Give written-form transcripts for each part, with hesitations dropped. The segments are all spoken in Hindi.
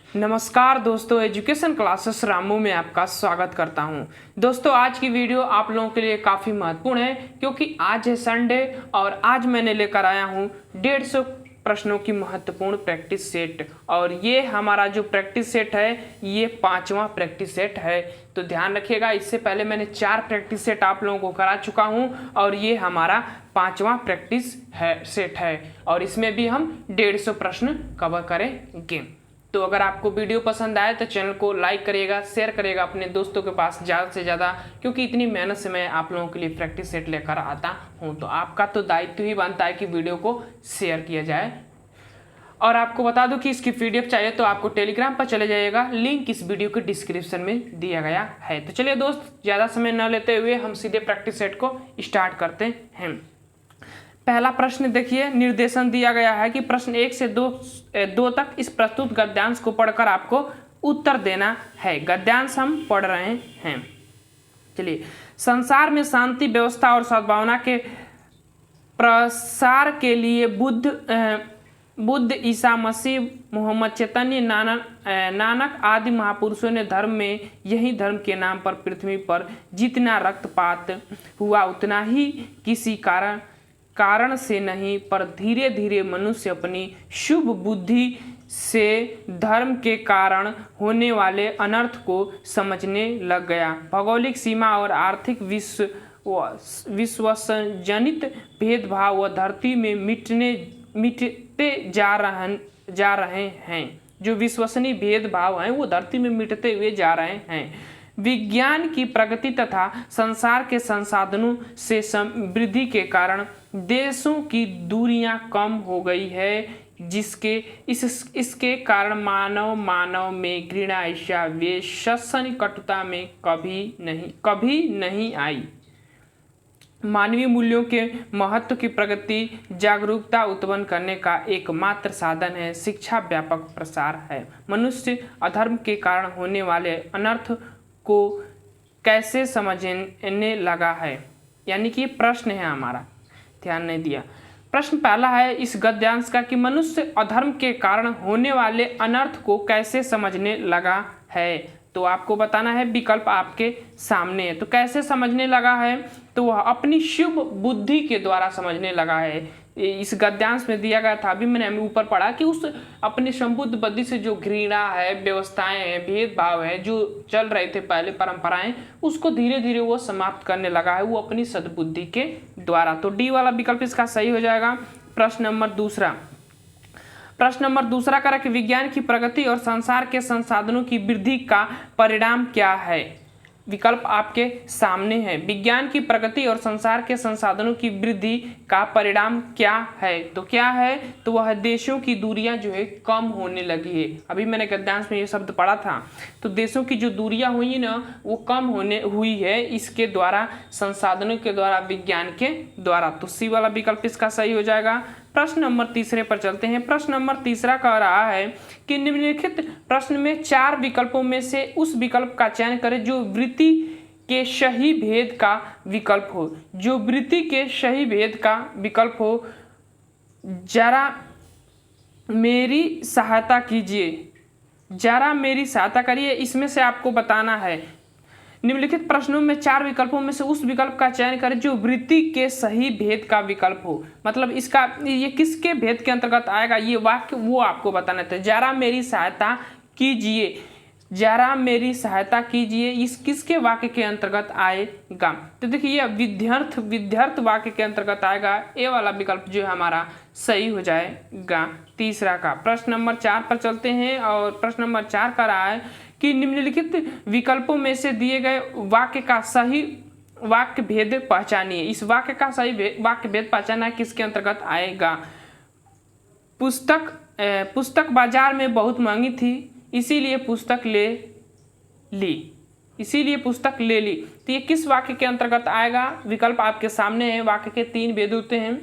नमस्कार दोस्तों, एजुकेशन क्लासेस रामू में आपका स्वागत करता हूं। दोस्तों, आज की वीडियो आप लोगों के लिए काफ़ी महत्वपूर्ण है क्योंकि आज है संडे और आज मैंने लेकर आया हूं 150 प्रश्नों की महत्वपूर्ण प्रैक्टिस सेट। और ये हमारा जो प्रैक्टिस सेट है ये 5वां प्रैक्टिस सेट है। तो ध्यान रखिएगा, इससे पहले मैंने 4 प्रैक्टिस सेट आप लोगों को करा चुका हूं और ये हमारा 5वां प्रैक्टिस सेट है और इसमें भी हम 150 प्रश्न कवर करेंगे। तो अगर आपको वीडियो पसंद आए तो चैनल को लाइक करिएगा, शेयर करिएगा अपने दोस्तों के पास ज़्यादा से ज़्यादा, क्योंकि इतनी मेहनत से मैं आप लोगों के लिए प्रैक्टिस सेट लेकर आता हूं। तो आपका तो दायित्व ही बनता है कि वीडियो को शेयर किया जाए। और आपको बता दूं कि इसकी पीडीएफ चाहिए तो आपको टेलीग्राम पर चले जाइएगा, लिंक इस वीडियो के डिस्क्रिप्शन में दिया गया है। तो चलिए दोस्त, ज़्यादा समय न लेते हुए हम सीधे प्रैक्टिस सेट को स्टार्ट करते हैं। पहला प्रश्न देखिए, निर्देशन दिया गया है कि प्रश्न 1 से 2 तक इस प्रस्तुत गद्यांश को पढ़कर आपको उत्तर देना है। गद्यांश हम पढ़ रहे हैं। चलिए, संसार में शांति, व्यवस्था और सद्भावना के प्रसार के लिए बुद्ध, ईसा मसीह, मोहम्मद, चैतन्य, नानक आदि महापुरुषों ने धर्म में यही धर्म के नाम पर पृथ्वी पर जितना रक्तपात हुआ उतना ही किसी कारण से नहीं, पर धीरे धीरे मनुष्य अपनी शुभ बुद्धि से धर्म के कारण होने वाले अनर्थ को समझने लग गया। भौगोलिक सीमा और आर्थिक विश्वसजनित भेदभाव व धरती में मिटते जा रहे हैं। जो विश्वसनीय भेदभाव हैं वो धरती में मिटते हुए जा रहे हैं। विज्ञान की प्रगति तथा संसार के संसाधनों से समृद्धि के कारण देशों की दूरियां कम हो गई है, इसके कारण मानव में घृणा, ईर्ष्या, वेश्सन, कटुता में कभी नहीं आई। मानवीय मूल्यों के महत्व की प्रगति जागरूकता उत्पन्न करने का एकमात्र साधन है। शिक्षा व्यापक प्रसार है। मनुष्य अधर्म के कारण होने वाले अनर्थ को कैसे समझने लगा है, यानी कि प्रश्न है हमारा, ध्यान नहीं दिया। प्रश्न पहला है इस गद्यांश का कि मनुष्य अधर्म के कारण होने वाले अनर्थ को कैसे समझने लगा है। तो आपको बताना है, विकल्प आपके सामने है। तो कैसे समझने लगा है, तो वह अपनी शुभ बुद्धि के द्वारा समझने लगा है। इस गद्यांश में दिया गया था, अभी मैंने ऊपर पढ़ा कि उस अपनी संबुद्ध बुद्धि से जो घृणा है, व्यवस्थाएं हैं, भेदभाव है, जो चल रहे थे पहले परंपराएं, उसको धीरे धीरे वो समाप्त करने लगा है, वो अपनी सद्बुद्धि के द्वारा। तो डी वाला विकल्प इसका सही हो जाएगा। प्रश्न नंबर दूसरा करा कि विज्ञान की प्रगति और संसार के संसाधनों की वृद्धि का परिणाम क्या है। विकल्प आपके सामने है। विज्ञान की प्रगति और संसार के संसाधनों की वृद्धि का परिणाम क्या है, तो क्या है, तो वह देशों की दूरियां जो है कम होने लगी है। अभी मैंने गद्यांश में ये शब्द पढ़ा था। तो देशों की जो दूरियां हुई ना वो कम हुई है, इसके द्वारा, संसाधनों के द्वारा, विज्ञान के द्वारा। तो सी वाला विकल्प इसका सही हो जाएगा। प्रश्न नंबर 3 पर चलते हैं। प्रश्न नंबर 3 कह रहा है कि निम्नलिखित प्रश्न में 4 विकल्पों में से उस विकल्प का चयन करें जो वृत्ति के सही भेद का विकल्प हो। जो वृत्ति के सही भेद का विकल्प हो। जरा मेरी सहायता करिए। इसमें से आपको बताना है, निम्नलिखित प्रश्नों में 4 विकल्पों में से उस विकल्प का चयन करें जो वृत्ति के सही भेद का विकल्प हो। मतलब इसका ये किसके भेद के अंतर्गत आएगा, ये वाक्य वो आपको बताना था। जरा मेरी सहायता कीजिए, इस किसके वाक्य के अंतर्गत आएगा। तो देखिए ये विद्यार्थ वाक्य के अंतर्गत आएगा। ए वाला विकल्प जो है हमारा सही हो जाएगा तीसरा का। प्रश्न नंबर 4 पर चलते हैं और प्रश्न नंबर 4 का रहा है कि निम्नलिखित विकल्पों में से दिए गए वाक्य का सही वाक्य भेद पहचानिए। इस वाक्य का सही वाक्य भेद पहचानना किसके अंतर्गत आएगा। पुस्तक बाजार में बहुत महंगी थी, इसीलिए पुस्तक ले ली। तो ये किस वाक्य के अंतर्गत आएगा। विकल्प आपके सामने है। वाक्य के 3 भेद होते हैं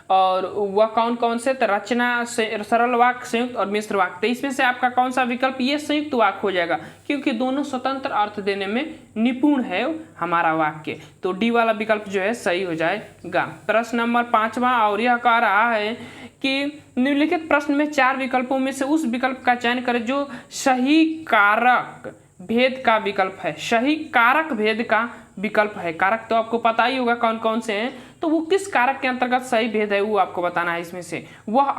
और वह कौन कौन से, तो रचना, सरल वाक्य, संयुक्त और मिश्र वाक्य। तो इसमें से आपका कौन सा विकल्प, ये संयुक्त वाक्य हो जाएगा क्योंकि दोनों स्वतंत्र अर्थ देने में निपुण है हमारा वाक्य। तो डी वाला विकल्प जो है सही हो जाएगा। प्रश्न नंबर 5वां और यह कह रहा है कि निम्नलिखित प्रश्न में 4 विकल्पों में से उस विकल्प का चयन करें जो सही कारक भेद का विकल्प है। सही कारक भेद का विकल्प है। कारक तो आपको पता ही होगा कौन कौन से हैं, तो वो किस कारक के अंतर्गत सही भेद है वो आपको बताना है। इसमें से वह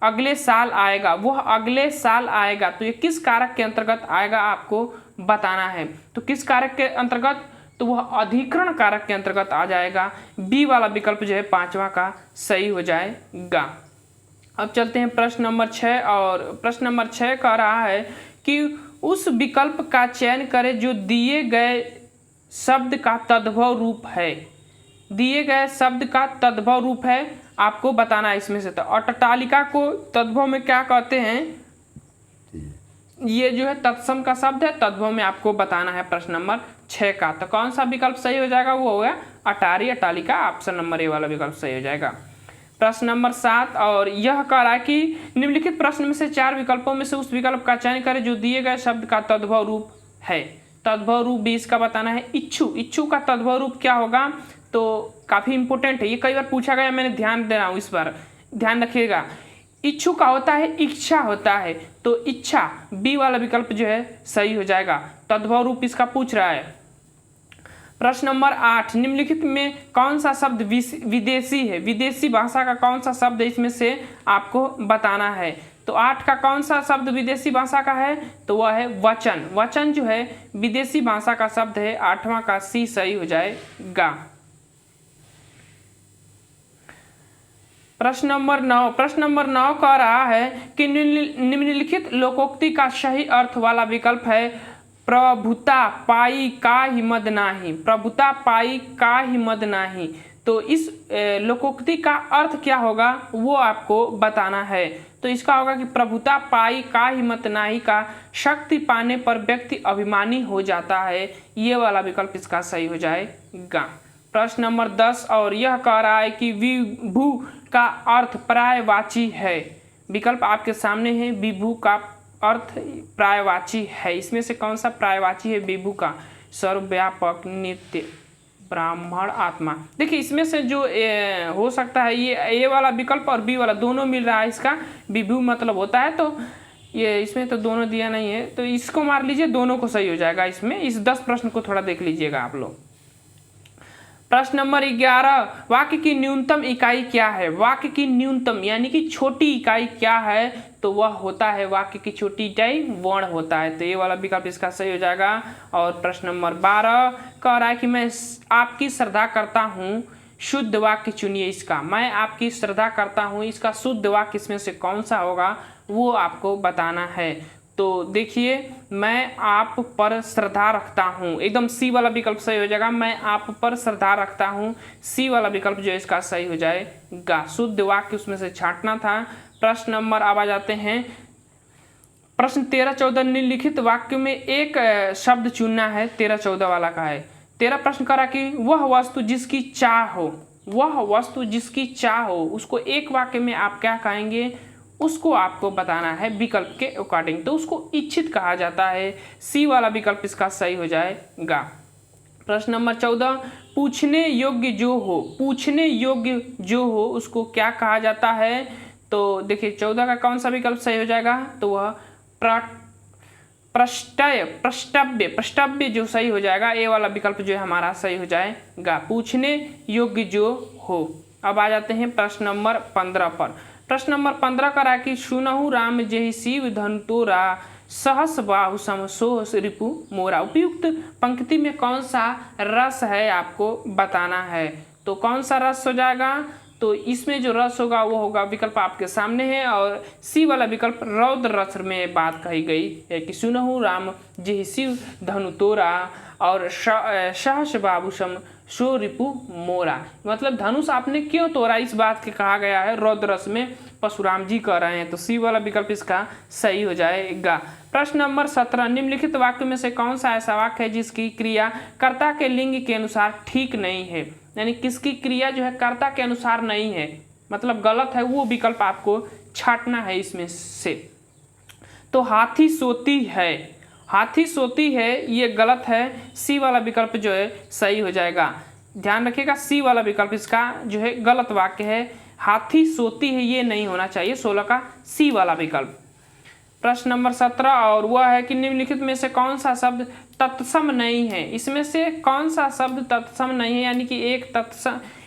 अगले साल आएगा, वह अगले साल आएगा, तो ये किस कारक के अंतर्गत आएगा आपको बताना है। तो किस कारक के अंतर्गत, तो वह अधिकरण कारक के अंतर्गत आ जाएगा। बी वाला विकल्प जो है 5वां का सही हो जाएगा। अब चलते हैं प्रश्न नंबर 6, और प्रश्न नंबर 6 कह रहा है कि उस विकल्प का चयन करें जो दिए गए शब्द का तद्भव रूप है। दिए गए शब्द का तद्भव रूप है आपको बताना है इसमें से। तो अट्टालिका को तद्भव में क्या कहते हैं, ये जो है तत्सम का शब्द है, तद्भव में आपको बताना है प्रश्न नंबर 6 का। तो कौन सा विकल्प सही हो जाएगा, वो हो गया अटारी अट्टालिका, ऑप्शन नंबर ए वाला विकल्प सही हो जाएगा। प्रश्न नंबर 7, और यह कह रहा है कि निम्नलिखित प्रश्न में से 4 विकल्पों में से उस विकल्प का चयन करें जो दिए गए शब्द का तद्भव रूप है। तद्भव रूप भी इसका बताना है। इच्छु, इच्छु का तद्भव रूप क्या होगा, तो काफ़ी इंपॉर्टेंट है, ये कई बार पूछा गया, मैंने ध्यान दे रहा हूँ, इस बार ध्यान रखिएगा। इच्छु का होता है इच्छा होता है, तो इच्छा बी वाला विकल्प जो है सही हो जाएगा। तद्भव रूप इसका पूछ रहा है। प्रश्न नंबर 8, निम्नलिखित में कौन सा शब्द विदेशी है। विदेशी भाषा का कौन सा शब्द है इसमें से आपको बताना है। तो 8 का कौन सा शब्द विदेशी भाषा का है, तो वह है वचन। वचन जो है विदेशी भाषा का शब्द है। 8वां का सी सही हो जाएगा। प्रश्न नंबर 9 कह रहा है कि निम्नलिखित लोकोक्ति का सही अर्थ वाला विकल्प है प्रभुता पाई का ही मद नाही। प्रभुता पाई का ही मद नाही। तो इस लोकोक्ति का अर्थ क्या होगा वो आपको बताना है। तो इसका होगा कि प्रभुता पाई का ही मत नाही का शक्ति पाने पर व्यक्ति अभिमानी हो जाता है। ये वाला विकल्प इसका सही हो जाएगा। प्रश्न नंबर 10, और यह कह रहा है कि विभू का अर्थ पर्यायवाची है। विकल्प आपके सामने है, विभू का अर्थ पर्यायवाची है। इसमें से कौन सा पर्यायवाची है विभू का, सर्वव्यापक, नित्य, ब्राह्मण, आत्मा। देखिए इसमें से जो हो सकता है ये ए वाला विकल्प और बी वाला दोनों मिल रहा है। इसका विभू मतलब होता है, तो ये इसमें तो दोनों दिया नहीं है, तो इसको मार लीजिए, दोनों को सही हो जाएगा। इसमें इस 10 प्रश्न को थोड़ा देख लीजिएगा आप लोग। प्रश्न नंबर 11, वाक्य की न्यूनतम इकाई क्या है। वाक्य की न्यूनतम यानी कि छोटी इकाई क्या है, तो वह होता है वाक्य की छोटी इकाई वर्ण होता है। तो ये वाला विकल्प इसका सही हो जाएगा। और प्रश्न नंबर 12 कह रहा है कि मैं आपकी श्रद्धा करता हूँ, शुद्ध वाक्य चुनिए इसका। मैं आपकी श्रद्धा करता हूँ, इसका शुद्ध वाक्य इसमें से कौन सा होगा वो आपको बताना है। तो देखिए, मैं आप पर श्रद्धा रखता हूँ, एकदम सी वाला विकल्प सही हो जाएगा। मैं आप पर श्रद्धा रखता हूँ, सी वाला विकल्प जो है इसका सही हो जाएगा। शुद्ध वाक्य उसमें से छांटना था। प्रश्न नंबर अब आ जाते हैं प्रश्न 13-14, निम्नलिखित वाक्य में एक शब्द चुनना है। 13-14 वाला का है। 13 प्रश्न करा कि वह वस्तु जिसकी चाह हो, वह वस्तु जिसकी चाह हो, उसको एक वाक्य में आप क्या कहेंगे, उसको आपको बताना है विकल्प के अकॉर्डिंग। तो उसको इच्छित कहा जाता है। सी वाला विकल्प इसका सही हो जाएगा। प्रश्न नंबर 14, पूछने योग्य जो हो, पूछने योग्य जो हो उसको क्या कहा जाता है। तो देखिए 14 का कौन सा विकल्प सही हो जाएगा, तो वह प्रष्टव्य जो सही हो जाएगा। ए वाला विकल्प जो है हमारा सही हो जाएगा, पूछने योग्य जो हो। अब आ जाते हैं प्रश्न नंबर 15 पर। प्रश्न नंबर 15 करा कि सुनहु राम जेहि शिव धनु तोरा, सहस बाहु सम सोह रिपु मोरा। उपयुक्त पंक्ति में कौन सा रस है आपको बताना है। तो कौन सा रस हो जाएगा, तो इसमें जो रस होगा वो होगा, विकल्प आपके सामने है। और सी वाला विकल्प रौद्र रस में बात कही गई है कि सुनहु राम जेहि शिव धनु तोरा और सहस बाहु सम सो रिपु मोरा। मतलब धनुष आपने क्यों तोड़ा, इस बात के कहा गया है। रौद्र रस में परशुराम जी कह रहे हैं। तो सी वाला विकल्प इसका सही हो जाएगा। प्रश्न नंबर 17, निम्नलिखित वाक्य में से कौन सा ऐसा वाक्य है जिसकी क्रिया कर्ता के लिंग के अनुसार ठीक नहीं है। यानी किसकी क्रिया जो है कर्ता के अनुसार नहीं है, मतलब गलत है, वो विकल्प आपको छांटना है इसमें से। तो हाथी सोती है, हाथी सोती है ये गलत है। सी वाला विकल्प जो है सही हो जाएगा। ध्यान रखिएगा, सी वाला विकल्प इसका जो है गलत वाक्य है। हाथी सोती है ये नहीं होना चाहिए, 16 का सी वाला विकल्प। प्रश्न नंबर 17 और वह है कि निम्नलिखित में से कौन सा शब्द तत्सम नहीं है। इसमें से कौन सा शब्द तत्सम नहीं है, यानी कि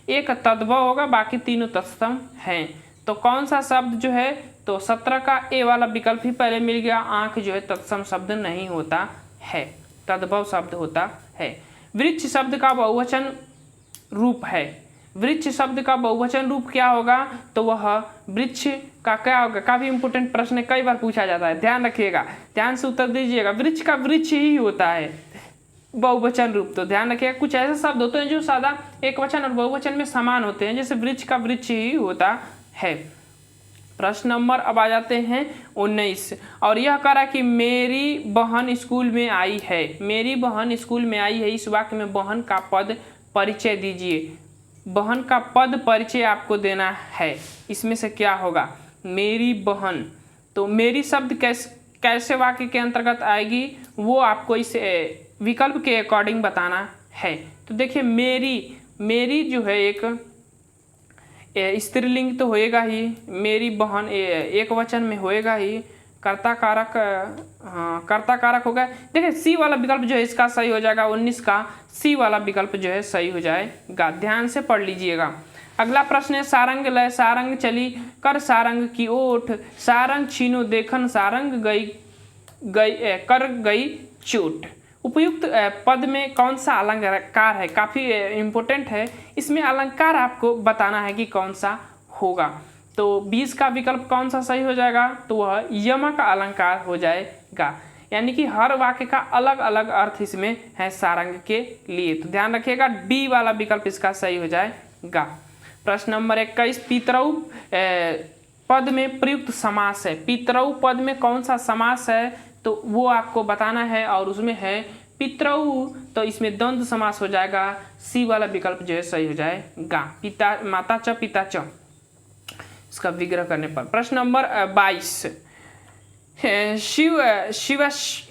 एक तद्भव होगा, बाकी तीनों तत्सम हैं। तो कौन सा शब्द जो है, तो 17 का ए वाला विकल्प ही पहले मिल गया। आंख जो है तत्सम शब्द नहीं होता है, तद्भव शब्द होता है। वृक्ष शब्द का बहुवचन रूप है। वृक्ष शब्द का बहुवचन रूप क्या होगा, तो वह वृक्ष का क्या होगा। काफी इंपोर्टेंट प्रश्न है, कई बार पूछा जाता है, ध्यान रखिएगा, ध्यान से उत्तर दीजिएगा। वृक्ष का वृक्ष ही होता है बहुवचन रूप, तो ध्यान रखिएगा। कुछ ऐसे शब्द होते हैं जो सादा एक वचन और बहुवचन में समान होते हैं, जैसे वृक्ष का वृक्ष ही होता है। प्रश्न नंबर अब आ जाते हैं 19 और यह कह रहा कि मेरी बहन स्कूल में आई है। मेरी बहन स्कूल में आई है, इस वाक्य में बहन का पद परिचय दीजिए। बहन का पद परिचय आपको देना है। इसमें से क्या होगा, मेरी बहन, तो मेरी शब्द कैसे वाक्य के अंतर्गत आएगी वो आपको इस विकल्प के अकॉर्डिंग बताना है। तो देखिए मेरी जो है एक स्त्रीलिंग तो होएगा ही, मेरी बहन एक वचन में होएगा ही, कर्ता कारक, हाँ कर्ता कारक होगा। देखिए सी वाला विकल्प जो है इसका सही हो जाएगा। 19 का सी वाला विकल्प जो है सही हो जाएगा, ध्यान से पढ़ लीजिएगा। अगला प्रश्न है सारंग लय सारंग चली कर सारंग की ओठ, सारंग छीनो देखन सारंग गई कर गई चोट। उपयुक्त पद में कौन सा अलंकार है, काफ़ी इम्पोर्टेंट है, इसमें अलंकार आपको बताना है कि कौन सा होगा। तो 20 का विकल्प कौन सा सही हो जाएगा, तो वह यमक अलंकार हो जाएगा, यानी कि हर वाक्य का अलग अलग अर्थ इसमें है सारंग के लिए। तो ध्यान रखिएगा, डी वाला विकल्प इसका सही हो जाएगा। प्रश्न नंबर 21 पितरऊ पद में प्रयुक्त समास है। पितरऊ पद में कौन सा समास है तो वो आपको बताना है, और उसमें है पितरऊ, तो इसमें द्वंद्व समास हो जाएगा। सी वाला विकल्प जो है सही हो जाएगा, पिता माता च पिता च, इसका विग्रह करने पर। प्रश्न नंबर 22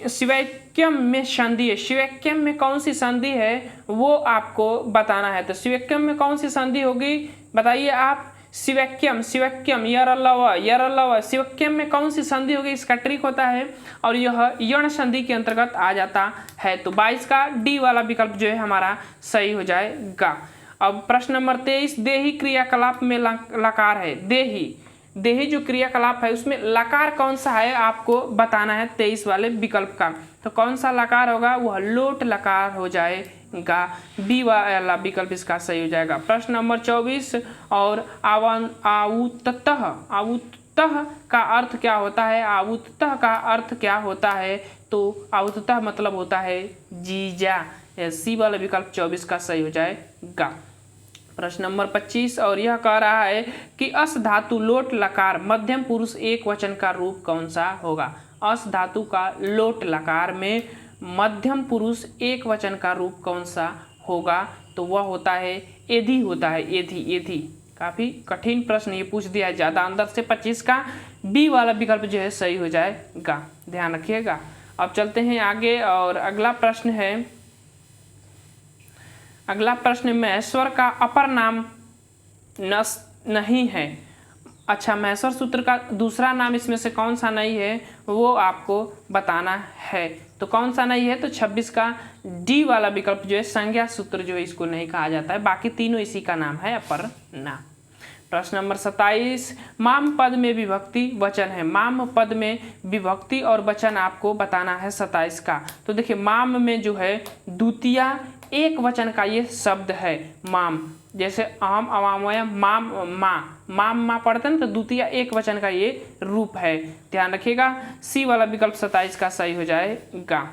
शिवैक्यम में संधि है। शिवैक्यम में कौन सी संधि है वो आपको बताना है। तो शिवैक्यम में कौन सी संधि होगी बताइए आप। शिवैक्यम यरलव शिवैक्यम में कौन सी संधि होगी, इसका ट्रिक होता है, और यह यण संधि के अंतर्गत आ जाता है। तो 22 का डी वाला विकल्प जो है हमारा सही हो जाएगा। अब प्रश्न नंबर 23 देही क्रियाकलाप में लकार है। देही जो क्रियाकलाप है उसमें लकार कौन सा है आपको बताना है 23 वाले विकल्प का। तो कौन सा लकार होगा, वह लोट लकार हो जाएगा। बी वाला विकल्प इसका सही हो जाएगा। प्रश्न नंबर 24 और आउततः का अर्थ क्या होता है। आउततः का अर्थ क्या होता है, तो आउततः मतलब होता है जीजा। सी वाला विकल्प 24 का सही हो जाएगा। प्रश्न नंबर 25 और यह कह रहा है कि अस धातु लोट लकार मध्यम पुरुष एक वचन का रूप कौन सा होगा। अस धातु का लोट लकार में मध्यम पुरुष एक वचन का रूप कौन सा होगा, तो वह होता है एधी होता है, एधी। काफ़ी कठिन प्रश्न ये पूछ दिया है ज़्यादा अंदर से। 25 का बी वाला विकल्प जो है सही हो जाएगा, ध्यान रखिएगा। अब चलते हैं आगे और अगला प्रश्न महेश्वर का अपर नाम नहीं है। अच्छा, महेश्वर सूत्र का दूसरा नाम इसमें से कौन सा नहीं है वो आपको बताना है। तो कौन सा नहीं है, तो 26 का डी वाला विकल्प जो है संज्ञा सूत्र जो है इसको नहीं कहा जाता है, बाकी तीनों इसी का नाम है अपर नाम। प्रश्न नंबर 27 माम पद में विभक्ति वचन है। माम पद में विभक्ति और वचन आपको बताना है 27 का। तो देखिए माम में जो है द्वितीया एक वचन का ये शब्द है माम, जैसे अहम अवामयम माम माँ पढ़ते हैं तो द्वितीया एक वचन का ये रूप है, ध्यान रखिएगा। सी वाला विकल्प 27 का सही हो जाएगा।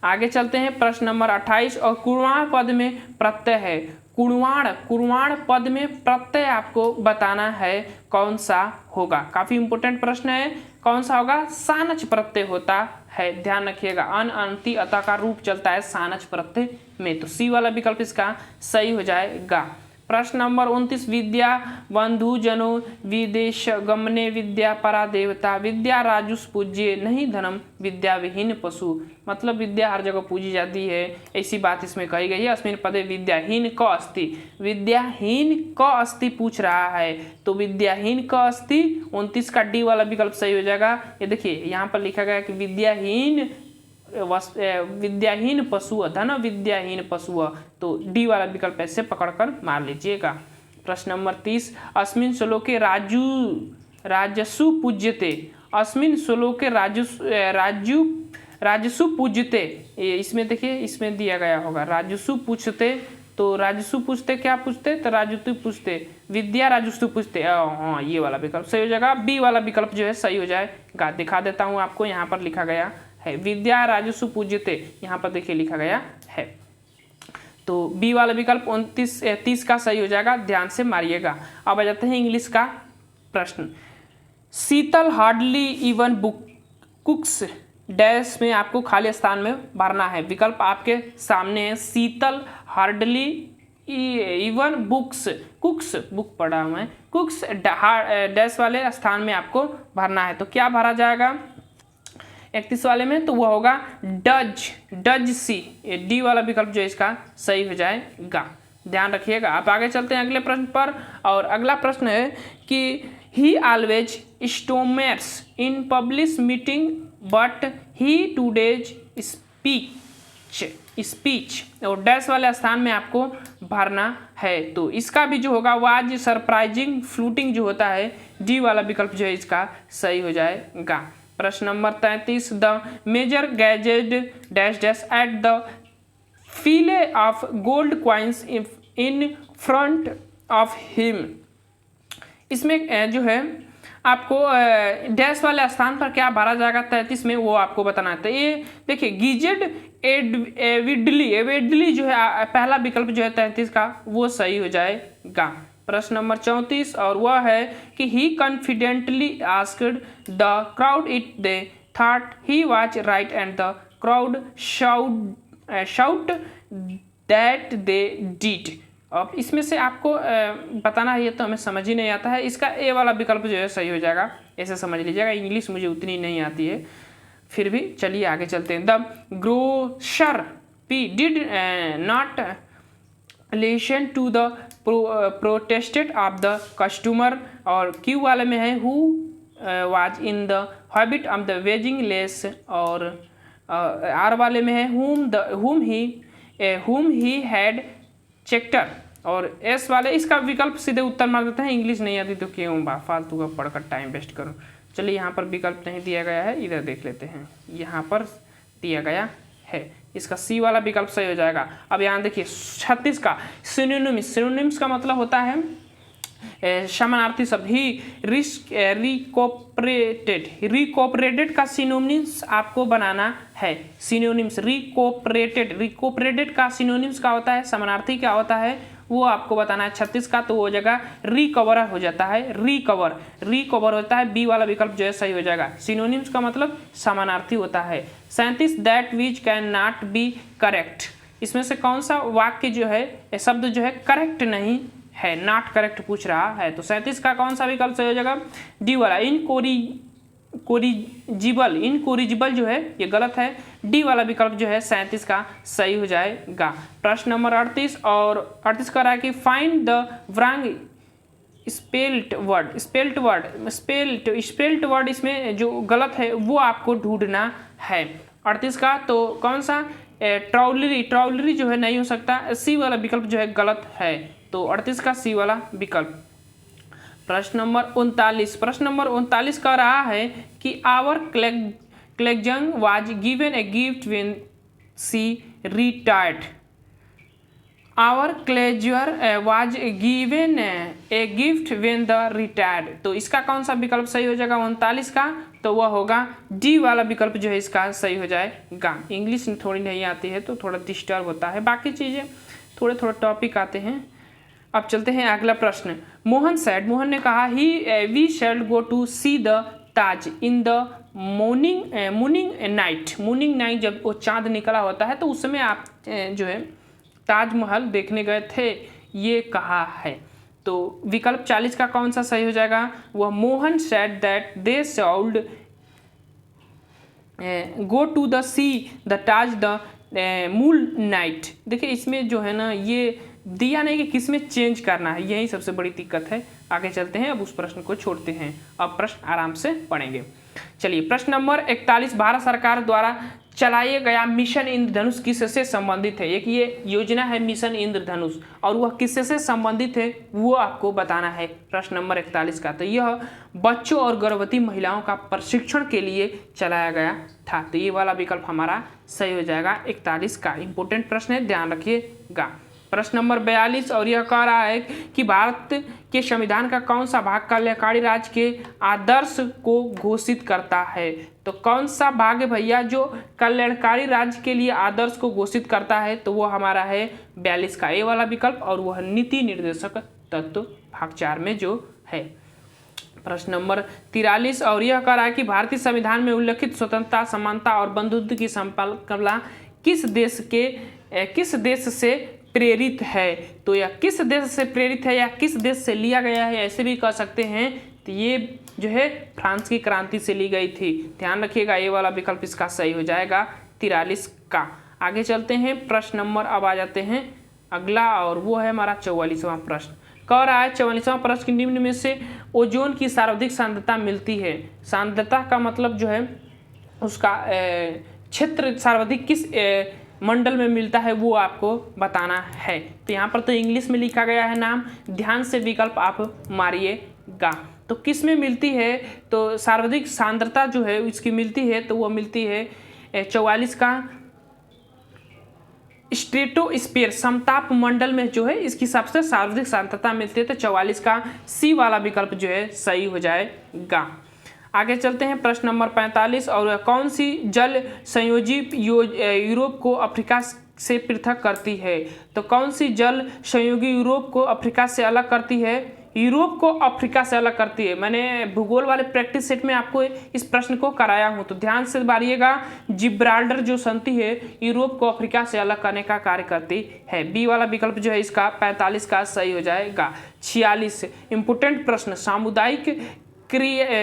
आगे चलते हैं प्रश्न नंबर 28 और कुर्वाण पद में प्रत्यय है। कुर्वाण पद में प्रत्यय आपको बताना है कौन सा होगा। काफी इंपोर्टेंट प्रश्न है, कौन सा होगा, सानच प्रत्यय होता है, ध्यान रखिएगा। अन अंति अतः का रूप चलता है सानच प्रत्यय में, तो सी वाला विकल्प इसका सही हो जाएगा। प्रश्न नंबर 29 विद्या बंधु जनो विदेश गमने विद्या परा देवता विद्या राजुस पूज्य नहीं धनम विद्या विहीन पशु। मतलब विद्या हर जगह पूजी जाती है, ऐसी बात इसमें कही गई है। अस्मिन् पदे विद्याहीन क अस्ति, विद्याहीन क अस्ति पूछ रहा है, तो विद्याहीन क अस्ति 29 का डी वाला विकल्प सही हो जाएगा। ये देखिए यहाँ पर लिखा गया कि विद्याहीन पशु धन विद्याहीन पशु, तो डी वाला विकल्प ऐसे पकड़कर मार लीजिएगा। प्रश्न नंबर 30 अस्मिन् श्लोके राजसु पूज्यते, अस्मिन् श्लोके राजसु पूज्यते, इसमें देखिए इसमें दिया गया होगा राजसु पूछते, तो राजसु पूछते क्या पूछते, तो राजसु पूछते विद्या राजसु पूछते, हाँ ये वाला विकल्प सही हो जाएगा। बी वाला विकल्प जो है सही हो जाएगा। दिखा देता हूँ आपको, यहाँ पर लिखा गया है विद्या राजसु पूज्यते, यहाँ पर देखिए लिखा गया है, तो बी वाला विकल्प 30 का सही हो जाएगा। ध्यान से मारिएगा। अब आ जाते हैं इंग्लिश का प्रश्न। Sheetal hardly even book cooks dash में आपको खाली स्थान में भरना है। विकल्प आपके सामने है। Sheetal hardly even books, cooks book पढ़ा हुआ है, कुक्स डैश वाले स्थान में आपको भरना है। तो क्या भरा जाएगा 31 वाले में, तो वह होगा डज सी, डी वाला विकल्प जो इसका सही हो जाएगा। ध्यान रखिएगा। आप आगे चलते हैं अगले प्रश्न पर, और अगला प्रश्न है कि he always stammers in public meeting but he today's speech, और डैश वाले स्थान में आपको भरना है। तो इसका भी जो होगा वाज सरप्राइजिंग फ्लूटिंग जो होता है, डी वाला विकल्प जो है इसका सही हो जाएगा। प्रश्न number 33 the major gazed dash dash at the pile of gold coins in front of him. इसमें जो है आपको डैश वाले स्थान पर क्या भरा जाएगा 33 में, वो आपको बताना है। तो ये देखिए गीजेड एविडली जो है पहला विकल्प जो है 33 का वो सही हो जाएगा। प्रश्न नंबर 34 और वह है कि he confidently asked the crowd it they thought he was right and the crowd shout that they did. अब इसमें से आपको बताना है, ये तो हमें समझ ही नहीं आता है। इसका ए वाला विकल्प जो है सही हो जाएगा, ऐसे समझ लीजिएगा। इंग्लिश मुझे उतनी नहीं आती है, फिर भी चलिए आगे चलते हैं। The grocer P did not listen to the protested of the customer, और क्यू वाले में है who was in the habit of the weighing less, और आर वाले में है whom he had चेक्टर, और एस वाले इसका विकल्प सीधे उत्तर मार देते हैं। इंग्लिश नहीं आती तो क्यों फालतू का पढ़कर टाइम वेस्ट करूं। चलिए यहाँ पर विकल्प नहीं दिया गया है, इधर देख लेते हैं। यहाँ पर दिया गया है, इसका सी वाला विकल्प सही हो जाएगा। अब यहाँ देखिए 36 का सिनोनिम्स, सिनोनिम्स का मतलब होता है समानार्थी शब्द। ही रिकोपरेटेड का सिनोनिम्स आपको बनाना है। सिनोनिम्स रिकोपरेटेड का सिनोनिम्स का होता है, समानार्थी क्या होता है वो आपको बताना है। 36 का तो हो जाएगा रिकवर हो जाता है, रिकवर होता है। बी वाला विकल्प जो है सही हो जाएगा। सिनोनिम्स का मतलब समानार्थी होता है। 37 that which can not be correct, इसमें से कौन सा वाक्य जो है शब्द जो है करेक्ट नहीं है, नॉट करेक्ट पूछ रहा है। तो 37 का कौन सा विकल्प सही हो जाएगा, डी वाला। इनकोरिजिबल जो है ये गलत है। डी वाला विकल्प जो है 37 का सही हो जाएगा। प्रश्न नंबर 38 और 38 का रहा है कि फाइंड द व्रॉन्ग स्पेल्ट वर्ड, इसमें जो गलत है वो आपको ढूंढना है। 38 का तो कौन सा ट्राउलरी जो है नहीं हो सकता, सी वाला विकल्प जो है गलत है। तो 38 का सी वाला विकल्प। प्रश्न नंबर 39 का रहा है कि our colleague was given a gift when she retired. Our colleague was given a gift when the retired. तो इसका कौन सा विकल्प सही हो जाएगा 39 का, तो वह होगा डी वाला विकल्प जो है इसका सही हो जाएगा। इंग्लिश थोड़ी नहीं आती है तो थोड़ा डिस्टर्ब होता है, बाकी चीज़ें थोड़े टॉपिक आते हैं। अब चलते हैं अगला प्रश्न। मोहन ने कहा we shall go to see the Taj in the morning night, जब वो चांद निकला होता है तो उस समय आप जो है ताजमहल देखने गए थे। ये कहा है। तो विकल्प 40 का कौन सा सही हो जाएगा? वह Mohan said that they should go to the sea the Taj the moonlight. देखिए इसमें जो है ना ये दिया नहीं कि किस में चेंज करना है, यही सबसे बड़ी दिक्कत है। आगे चलते हैं, अब उस प्रश्न को छोड़ते हैं, अब प्रश्न आराम से पढ़ेंगे। चलिए प्रश्न नंबर 41, भारत सरकार द्वारा चलाया गया मिशन इंद्रधनुष किससे संबंधित है? एक ये योजना है मिशन इंद्रधनुष, और वह किससे संबंधित है वो आपको बताना है प्रश्न नंबर 41 का। तो यह बच्चों और गर्भवती महिलाओं का प्रशिक्षण के लिए चलाया गया था। तो ये वाला विकल्प हमारा सही हो जाएगा 41 का। इंपॉर्टेंट प्रश्न है, ध्यान रखिएगा। प्रश्न नंबर 42, और यह कह रहा है कि भारत के संविधान का कौन सा भाग कल्याणकारी राज्य के आदर्श को घोषित करता है? तो कौन सा भाग है भैया जो कल्याणकारी राज्य के लिए आदर्श को घोषित करता है? तो वो हमारा है 42 का ए वाला विकल्प, और वह नीति निर्देशक तत्व भाग 4 में जो है। प्रश्न नंबर 43, और यह कह रहा है कि भारतीय संविधान में उल्लिखित स्वतंत्रता, समानता और बंधुत्व की संकल्पना किस देश से प्रेरित है? तो यह किस देश से प्रेरित है या किस देश से लिया गया है, ऐसे भी कह सकते हैं। तो ये जो है फ्रांस की क्रांति से ली गई थी। ध्यान रखिएगा, ये वाला विकल्प इसका सही हो जाएगा 43 का। आगे चलते हैं, प्रश्न नंबर अब आ जाते हैं अगला, और वो है हमारा 44वां प्रश्न। कह रहा है 44वां प्रश्न कि निम्न में से ओजोन की सर्वाधिक सांद्रता मिलती है। सांद्रता का मतलब जो है उसका क्षेत्र सर्वाधिक किस मंडल में मिलता है वो आपको बताना है। तो यहाँ पर तो इंग्लिश में लिखा गया है नाम, ध्यान से विकल्प आप मारिएगा। तो किस में मिलती है? तो सर्वाधिक सांद्रता जो है इसकी मिलती है, तो वो मिलती है 44 का स्ट्रेटोस्फीयर समताप मंडल में जो है इसकी सबसे सर्वाधिक सांद्रता मिलती है। तो 44 का सी वाला विकल्प जो है सही हो जाएगा। आगे चलते हैं, प्रश्न नंबर 45, और कौन सी जल संयोजी यूरोप को अफ्रीका से पृथक करती है? तो कौन सी जल संयोगी यूरोप को अफ्रीका से अलग करती है? यूरोप को अफ्रीका से अलग करती है। मैंने भूगोल वाले प्रैक्टिस सेट में आपको इस प्रश्न को कराया हूं, तो ध्यान से बारिएगा। जिब्राल्टर जो संधि है यूरोप को अफ्रीका से अलग करने का कार्य करती है। बी वाला विकल्प जो है इसका 45 का सही हो जाएगा। 46 इंपोर्टेंट प्रश्न, सामुदायिक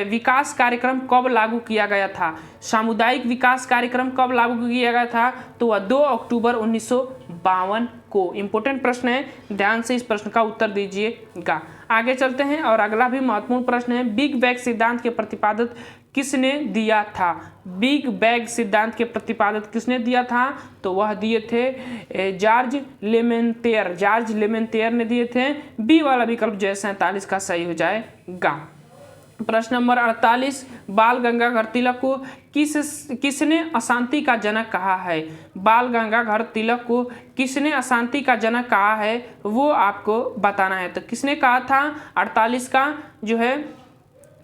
विकास कार्यक्रम कब लागू किया गया था? सामुदायिक विकास कार्यक्रम कब लागू किया गया था? तो वह 2 अक्टूबर 1952 को। इंपोर्टेंट प्रश्न है, ध्यान से इस प्रश्न का उत्तर दीजिएगा। आगे चलते हैं, और अगला भी महत्वपूर्ण प्रश्न है, बिग बैंग सिद्धांत के प्रतिपादक किसने दिया था? बिग बैंग सिद्धांत के प्रतिपादक किसने दिया था? तो वह दिए थे जॉर्ज लेमेंतेयर ने दिए थे। बी वाला विकल्प जो है 47 का सही हो जाएगा। प्रश्न नंबर 48, बाल गंगाधर तिलक को किसने अशांति का जनक कहा है? बाल गंगाधर तिलक को किसने अशांति का जनक कहा है वो आपको बताना है। तो किसने कहा था? 48 का जो है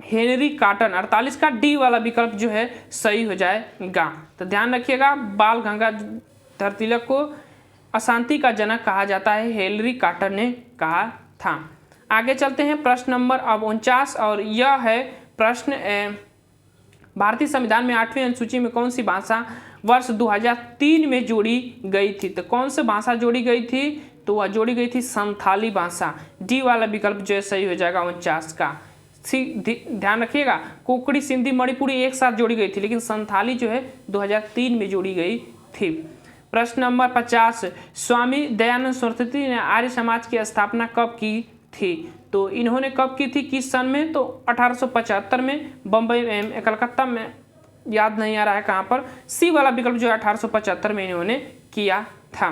हेनरी कॉटन। 48 का डी वाला विकल्प जो है सही हो जाएगा। तो ध्यान रखिएगा, बाल गंगाधर तिलक को अशांति का जनक कहा जाता है, हेनरी कॉटन ने कहा था। आगे चलते हैं, प्रश्न नंबर अब 49, और यह है प्रश्न भारतीय संविधान में 8वीं अनुसूची में कौन सी भाषा वर्ष 2003 में जोड़ी गई थी? तो कौन सी भाषा जोड़ी गई थी? तो वह जोड़ी गई थी संथाली भाषा। डी वाला विकल्प जो है सही हो जाएगा 49 का। ध्यान रखिएगा, कोंकणी, सिंधी, मणिपुरी एक साथ जोड़ी गई थी, लेकिन संथाली जो है 2003 में जोड़ी गई थी। प्रश्न नंबर 50, स्वामी दयानंद सरस्वती ने आर्य समाज की स्थापना कब की थी? तो इन्होंने कब की थी, किस सन में? तो 1875 में, बम्बई में, कलकत्ता में, याद नहीं आ रहा है कहाँ पर। सी वाला विकल्प जो है 1875 में इन्होंने किया था।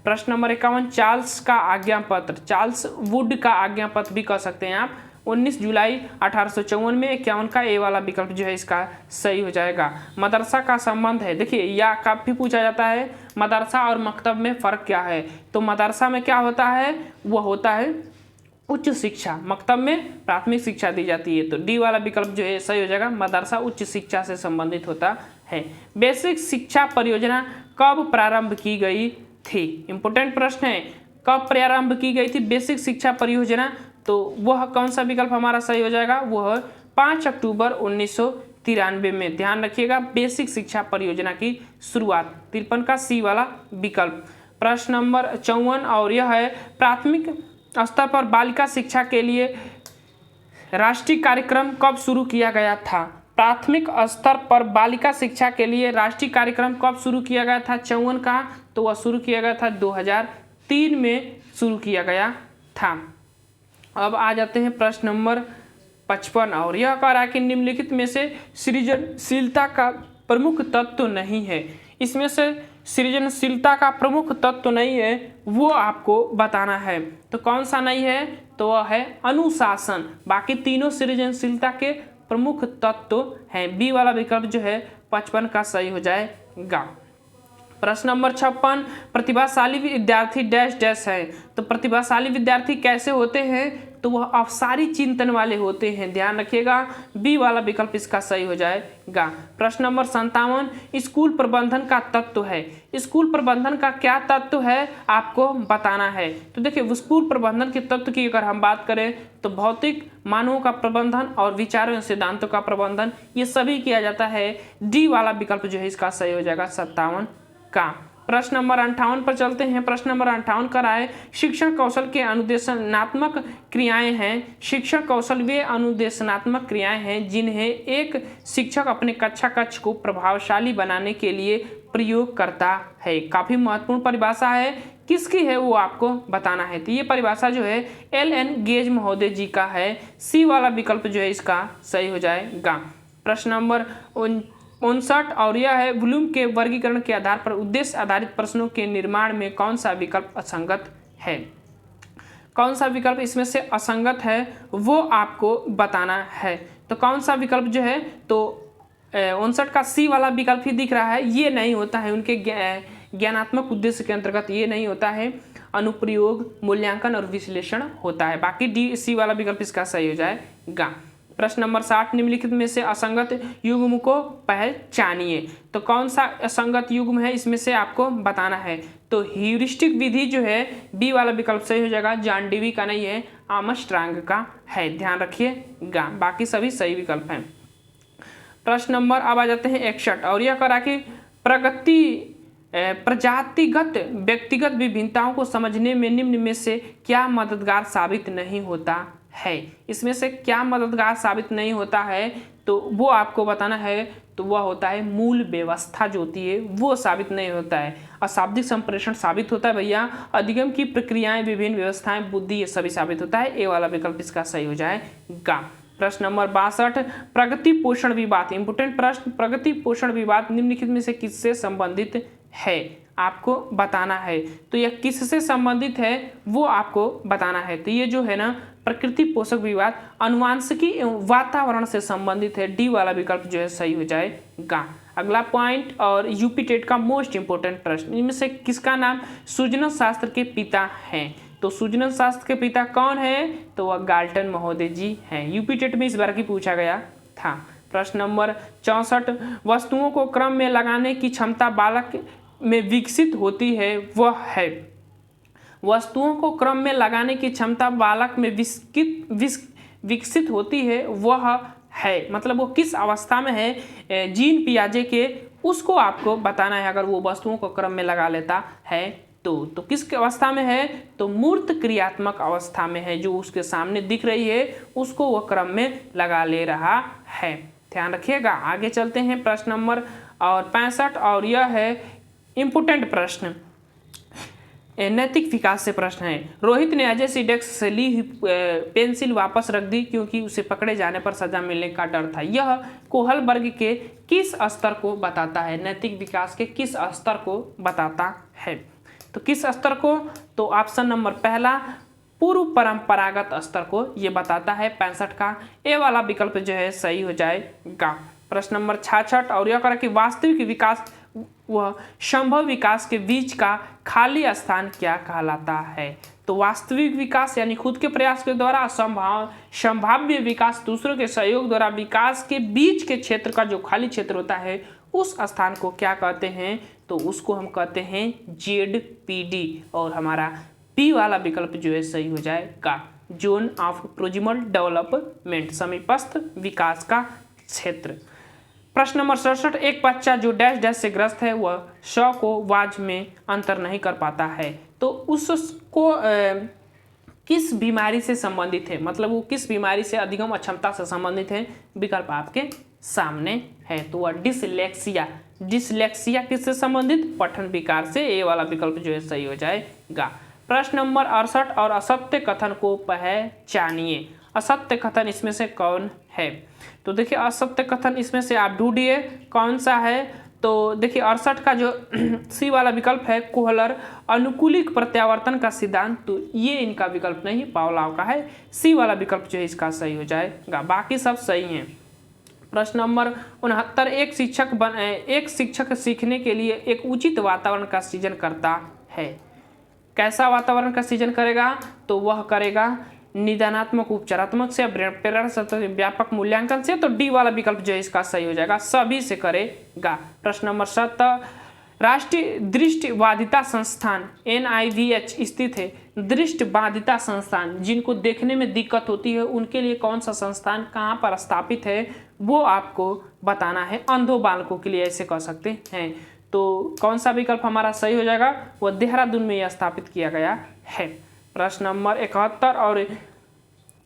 प्रश्न नंबर 51, चार्ल्स का आज्ञा पत्र, चार्ल्स वुड का आज्ञा पत्र भी कह सकते हैं आप, 19 जुलाई 1854 में। 51 का ए वाला विकल्प जो है इसका सही हो जाएगा। मदरसा का संबंध है, देखिए या काफी पूछा जाता है मदरसा और मकतब में फ़र्क क्या है? तो मदरसा में क्या होता है? वह होता है उच्च शिक्षा, मकतब में प्राथमिक शिक्षा दी जाती है। तो डी वाला विकल्प जो है सही हो जाएगा, मदरसा उच्च शिक्षा से संबंधित होता है। बेसिक शिक्षा परियोजना कब प्रारंभ की गई थी? इंपोर्टेंट प्रश्न है, कब प्रारंभ की गई थी बेसिक शिक्षा परियोजना? तो वह कौन सा विकल्प हमारा सही हो जाएगा? वह 5 अक्टूबर 1993 में। ध्यान रखिएगा, बेसिक शिक्षा परियोजना की शुरुआत 53 का सी वाला विकल्प। प्रश्न नंबर 54, और यह है प्राथमिक स्तर पर बालिका शिक्षा के लिए राष्ट्रीय कार्यक्रम कब शुरू किया गया था? प्राथमिक स्तर पर बालिका शिक्षा के लिए राष्ट्रीय कार्यक्रम कब शुरू किया गया था? 54 का, तो वह शुरू किया गया था 2003 में शुरू किया गया था। अब आ जाते हैं प्रश्न नंबर 55 और यह कह रहा है कि निम्नलिखित में से सृजनशीलता का प्रमुख तत्व नहीं है। इसमें से सृजनशीलता का प्रमुख तत्व नहीं है वो आपको बताना है। तो कौन सा नहीं है? तो वह है अनुशासन। बाकी तीनों सृजनशीलता के प्रमुख तत्व हैं। बी वाला विकल्प जो है 55 का सही हो जाएगा। प्रश्न नंबर 56, प्रतिभाशाली विद्यार्थी डैश डैश है। तो प्रतिभाशाली विद्यार्थी कैसे होते हैं? तो वह अवसारी चिंतन वाले होते हैं। ध्यान रखिएगा, बी वाला विकल्प इसका सही हो जाएगा। प्रश्न नंबर 57, स्कूल प्रबंधन का तत्व है। स्कूल प्रबंधन का क्या तत्व है आपको बताना है। तो देखिए, स्कूल प्रबंधन के तत्व की अगर हम बात करें तो भौतिक मानवों का प्रबंधन और विचारों एवं सिद्धांतों का प्रबंधन, ये सभी किया जाता है। डी वाला विकल्प जो है इसका सही हो जाएगा 57 का। प्रश्न नंबर 58 पर चलते हैं। प्रश्न नंबर 58 का है शिक्षण कौशल के अनुदेशनात्मक क्रियाएं हैं। शिक्षण कौशल वे अनुदेशनात्मक क्रियाएं हैं जिन्हें एक शिक्षक अपने कक्षा कक्ष को प्रभावशाली बनाने के लिए प्रयोग करता है। काफी महत्वपूर्ण परिभाषा है, किसकी है वो आपको बताना है। तो ये परिभाषा जो है LN गेज महोदय जी का है। सी वाला विकल्प जो है इसका सही हो जाएगा। प्रश्न नंबर 59 और यह है ब्लूम के वर्गीकरण के आधार पर उद्देश्य आधारित प्रश्नों के निर्माण में कौन सा विकल्प असंगत है। कौन सा विकल्प इसमें से असंगत है वो आपको बताना है। तो कौन सा विकल्प जो है, तो 59 का सी वाला विकल्प ही दिख रहा है। ये नहीं होता है, उनके ज्ञानात्मक उद्देश्य के अंतर्गत ये नहीं होता है। अनुप्रयोग, मूल्यांकन और विश्लेषण होता है। बाकी डी सी वाला विकल्प इसका सही हो जाएगा। प्रश्न नंबर 60, निम्नलिखित में से असंगत युग्म को पहचानिए। तो कौन सा असंगत युग्म है इसमें से आपको बताना है। तो ह्यूरिस्टिक विधि जो है बी वाला विकल्प सही हो जाएगा। जॉन डीवी का नहीं है, आर्मस्ट्रांग का है। ध्यान रखिएगा, बाकी सभी सही विकल्प हैं। प्रश्न नंबर अब आ जाते हैं 61 और यह करा कि प्रजातिगत व्यक्तिगत विभिन्नताओं को समझने में निम्न में से क्या मददगार साबित नहीं होता है। इसमें से क्या मददगार साबित नहीं होता है तो वो आपको बताना है। तो वह होता है मूल व्यवस्था जो होती है वो साबित नहीं होता है। अशाब्दिक संप्रेषण साबित होता है भैया। अधिगम की प्रक्रियाएं, विभिन्न व्यवस्थाएं, बुद्धि, ये सभी साबित होता है। ए वाला विकल्प इसका सही हो जाएगा। प्रश्न नंबर 62, प्रगति पोषण विवाद। इंपोर्टेंट प्रश्न, प्रगति पोषण विवाद निम्नलिखित में से किससे संबंधित है आपको बताना है। तो यह किससे संबंधित है वो आपको बताना है। तो ये जो है ना प्रकृति पोषक विवाद अनुवांशिकी एवं वातावरण से संबंधित है। डी वाला विकल्प जो है सही हो जाएगा। अगला पॉइंट और यूपी टेट का मोस्ट इंपोर्टेंट प्रश्न, इनमें से किसका नाम सूजन शास्त्र के पिता हैं। तो सूजन शास्त्र के पिता कौन है? तो वह गाल्टन महोदय जी हैं। यूपी टेट में इस बार की पूछा गया था। प्रश्न नंबर 64, वस्तुओं को क्रम में लगाने की क्षमता बालक में विकसित होती है वह है। वस्तुओं को क्रम में लगाने की क्षमता बालक में विकसित होती है वह है, मतलब वो किस अवस्था में है जीन पियाजे के, उसको आपको बताना है। अगर वो वस्तुओं को क्रम में लगा लेता है तो किस अवस्था में है? तो मूर्त क्रियात्मक अवस्था में है। जो उसके सामने दिख रही है उसको वह क्रम में लगा ले रहा है। ध्यान रखिएगा। आगे चलते हैं प्रश्न नंबर 65 और यह है इंपोर्टेंट प्रश्न, नैतिक विकास से प्रश्न है। रोहित ने अजय से डेस्क से ली पेंसिल वापस रख दी क्योंकि उसे पकड़े जाने पर सजा मिलने का डर था। यह कोहल वर्ग के किस स्तर को बताता है? नैतिक विकास के किस स्तर को बताता है? तो किस स्तर को? तो ऑप्शन नंबर पहला पूर्व परंपरागत स्तर को ये बताता है। 65 का ए वाला विकल्प जो है सही हो जाएगा। प्रश्न नंबर 66 और यह करा कि वास्तविक विकास वह संभव विकास के बीच का खाली स्थान क्या कहलाता है? तो वास्तविक विकास यानी खुद के प्रयास के द्वारा, संभाव्य विकास दूसरों के सहयोग द्वारा विकास के बीच के क्षेत्र का जो खाली क्षेत्र होता है उस स्थान को क्या कहते हैं? तो उसको हम कहते हैं ZPD और हमारा बी वाला विकल्प जो है सही हो जाएगा। जोन ऑफ प्रोजिमल डेवलपमेंट, समीपस्थ विकास का क्षेत्र। प्रश्न नंबर 67, एक बच्चा जो डैश डैश से ग्रस्त है वह को वाज में अंतर नहीं कर पाता है। तो उसको किस बीमारी से संबंधित है, मतलब वो किस बीमारी से अधिगम अक्षमता से संबंधित है, विकल्प आपके सामने है। तो वह डिसलेक्सिया, डिसलेक्सिया किससे संबंधित, पठन विकार से। ये वाला विकल्प जो है सही हो जाएगा। प्रश्न नंबर 68 और असत्य कथन को पहचानिए। असत्य कथन इसमें से कौन है? तो देखिए असत्य कथन इसमें से आप ढूंढिए कौन सा है। तो देखिए 68 का जो सी वाला विकल्प है, कोहलर अनुकूलित प्रत्यावर्तन का सिद्धांत, तो ये इनका विकल्प नहीं, पावलाव का है। सी वाला विकल्प जो है इसका सही हो जाएगा, बाकी सब सही हैं। प्रश्न नंबर 69, एक शिक्षक सीखने के लिए एक उचित वातावरण का सृजन करता है। कैसा वातावरण का सृजन करेगा? तो वह करेगा निदानात्मक, उपचारात्मक से, प्रेरणा से, व्यापक मूल्यांकन से। तो डी वाला विकल्प जो है इसका सही हो जाएगा, सभी से करेगा। प्रश्न नंबर 70, राष्ट्रीय दृष्टिबाधिता संस्थान NIVH स्थित है। दृष्टिबाधिता संस्थान, जिनको देखने में दिक्कत होती है उनके लिए कौन सा संस्थान कहाँ पर स्थापित है, वो आपको बताना है। अंधों बालकों के लिए ऐसे कह सकते हैं। तो कौन सा विकल्प हमारा सही हो जाएगा? वह देहरादून में यह स्थापित किया गया है। प्रश्न नंबर 71, और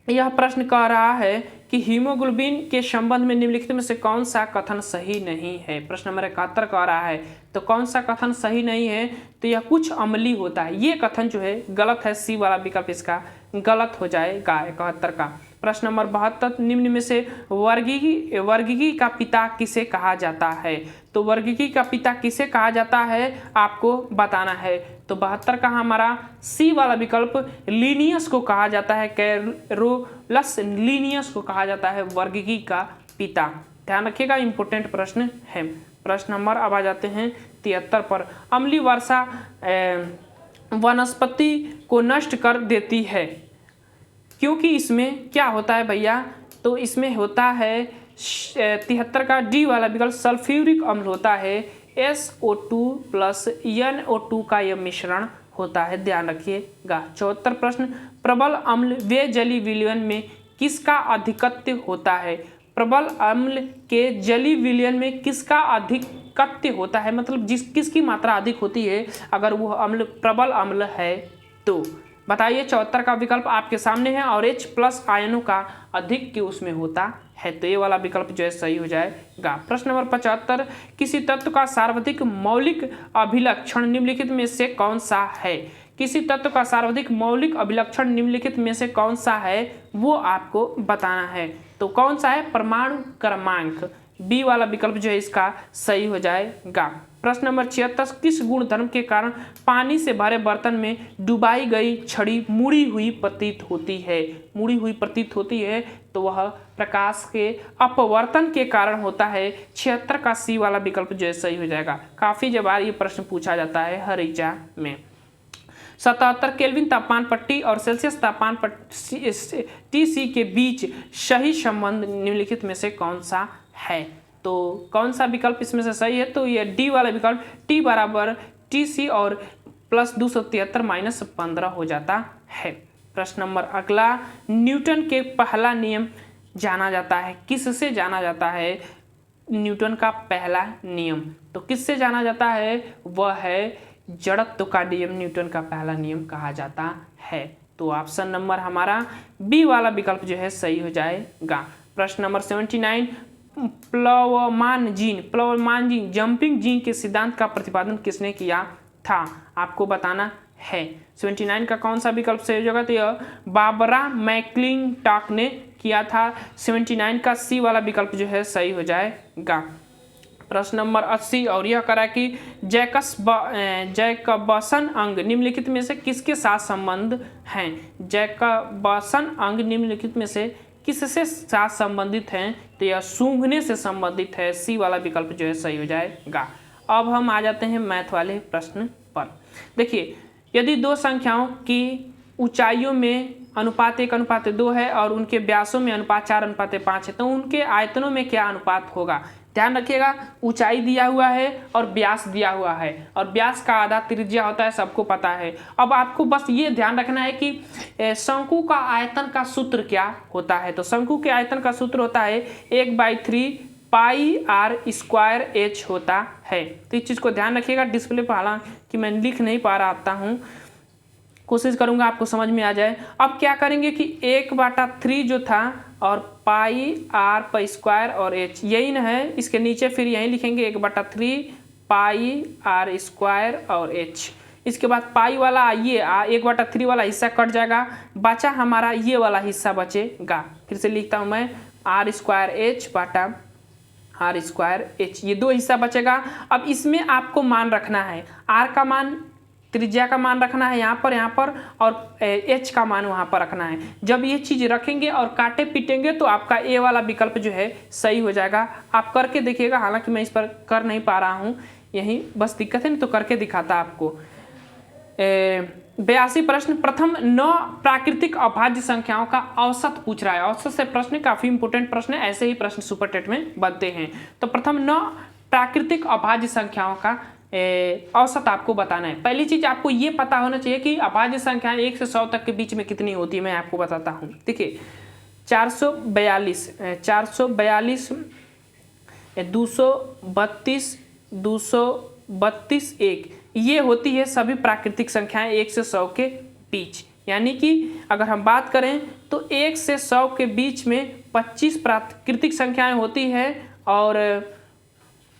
यह प्रश्न कह रहा है कि हीमोग्लोबिन के संबंध में निम्नलिखित में से कौन सा कथन सही नहीं है। प्रश्न नंबर 71 कह रहा है तो कौन सा कथन सही नहीं है? तो यह कुछ अम्लीय होता है, ये कथन जो है गलत है। सी वाला विकल्प इसका गलत हो जाएगा 71 का। प्रश्न नंबर 72, निम्न में से वर्गीकी का पिता किसे कहा जाता है? तो वर्गीकी का पिता किसे कहा जाता है आपको बताना है। तो 72 का हमारा सी वाला विकल्प लीनियस को कहा जाता है, कैरोलस लीनियस को कहा जाता है वर्गीकी का पिता। ध्यान रखिएगा, इंपोर्टेंट प्रश्न है। प्रश्न नंबर अब आ जाते हैं 73 पर। अम्लीय वर्षा वनस्पति को नष्ट कर देती है, क्योंकि इसमें क्या होता है भैया? तो इसमें होता है 73 का डी वाला विकल्प सल्फ्यूरिक अम्ल होता है। SO2 प्लस NO2 का यह मिश्रण होता है, ध्यान रखिएगा। 74 प्रश्न, प्रबल अम्ल व जलीय विलयन में किसका अधिकत्व होता है? प्रबल अम्ल के जलीय विलयन में किसका अधिकत्व होता है, मतलब किसकी मात्रा अधिक होती है अगर वह अम्ल प्रबल अम्ल है तो बताइए। 74 का विकल्प आपके सामने है, और H+ आयनों का अधिक के उसमें होता है, तो ये वाला विकल्प जो है सही हो जाएगा। प्रश्न नंबर 75, किसी तत्व का सार्वत्रिक मौलिक अभिलक्षण निम्नलिखित में से कौन सा है? किसी तत्व का सार्वत्रिक मौलिक अभिलक्षण निम्नलिखित में से कौन सा है, वो आपको बताना है। तो कौन सा है? परमाणु क्रमांक, बी वाला विकल्प जो है इसका सही हो जाएगा। प्रश्न नंबर 76, किस गुणधर्म के कारण पानी से भरे बर्तन में डुबाई गई छड़ी मुड़ी हुई प्रतीत होती है? मुड़ी हुई प्रतीत होती है, तो वह प्रकाश के अपवर्तन के कारण होता है। 76 का सी वाला विकल्प जो है सही हो जाएगा। काफ़ी जब बार ये प्रश्न पूछा जाता है हर एग्जाम में। 77, केल्विन तापमान पट्टी और सेल्सियस तापमान TC के बीच सही संबंध निम्नलिखित में से कौन सा है? तो कौन सा विकल्प इसमें से सही है? तो ये डी वाला विकल्प, T बराबर TC और प्लस 273 माइनस 15 हो जाता है। प्रश्न नंबर अगला, न्यूटन के पहला नियम जाना जाता है, किससे जाना जाता है? न्यूटन का पहला नियम तो किससे जाना जाता है? वह है जड़त्व का नियम, न्यूटन का पहला नियम कहा जाता है। तो ऑप्शन नंबर हमारा बी वाला विकल्प जो है सही हो जाएगा। प्रश्न नंबर 79, प्लवमान जीन जंपिंग जीन के सिद्धांत का प्रतिपादन किसने किया था? आपको बताना है। 79 का कौन सा विकल्प सही होगा? तो यह बारबरा मैक्लिंटॉक ने किया था। 79 का सी वाला विकल्प जो है सही हो जाएगा। प्रश्न नंबर 80, और यह करा कि जैकबसन अंग निम्नलिखित में से किसके साथ संबंध हैं? जैकबसन अंग निम्नलिखित में से किससे साथ संबंधित हैं? तो यह सूंघने से संबंधित है। सी वाला विकल्प जो है सही हो जाएगा। अब हम आ जाते हैं मैथ वाले प्रश्न पर। देखिए, यदि दो संख्याओं की ऊंचाइयों में अनुपात 1:2 है और उनके व्यासों में अनुपात 4:5 है, तो उनके आयतनों में क्या अनुपात होगा? ध्यान रखिएगा, ऊंचाई दिया हुआ है और व्यास दिया हुआ है, और व्यास का आधा त्रिज्या होता है, सबको पता है। अब आपको बस ये ध्यान रखना है कि शंकु का आयतन का सूत्र क्या होता है। तो शंकु के आयतन का सूत्र होता है 1/3 πr² h होता है। तो इस चीज़ को ध्यान रखिएगा। डिस्प्ले पर हालांकि मैं लिख नहीं पा रहा हूँ, कोशिश करूंगा आपको समझ में आ जाए। अब क्या करेंगे कि 1/3 जो था और पाई आर पर स्क्वायर और एच यही ना है, इसके नीचे फिर यही लिखेंगे 1/3 पाई आर स्क्वायर और एच। इसके बाद पाई वाला ये 1/3 वाला हिस्सा कट जाएगा, बचा हमारा ये वाला हिस्सा बचेगा। फिर से लिखता हूँ मैं आर स्क्वायर एच बटा आर स्क्वायर एच, ये दो हिस्सा बचेगा। अब इसमें आपको मान रखना है, आर का मान त्रिज्या का मान रखना है यहाँ पर और एच का मान वहाँ पर रखना है। जब ये चीज़ रखेंगे और काटे पीटेंगे तो आपका ए वाला विकल्प जो है सही हो जाएगा। आप करके देखिएगा, हालांकि मैं इस पर कर नहीं पा रहा हूँ, यही बस दिक्कत है, नहीं तो करके दिखाता आपको। 82 प्रश्न, प्रथम 9 प्राकृतिक अभाज्य संख्याओं का औसत पूछ रहा है। औसत से प्रश्न काफी इंपोर्टेंट प्रश्न है, ऐसे ही प्रश्न सुपर टेट में बनते हैं। तो प्रथम 9 प्राकृतिक अभाज्य संख्याओं का औसत आपको बताना है। पहली चीज आपको ये पता होना चाहिए कि अभाज्य संख्याएं 1 से 100 तक के बीच में कितनी होती है। मैं आपको बताता हूँ, देखिए 442, 232, 232, 1 ये होती है सभी प्राकृतिक संख्याएं 1 से 100 के बीच। यानी कि अगर हम बात करें तो 1 से 100 के बीच में 25 प्राकृतिक संख्याएं होती है और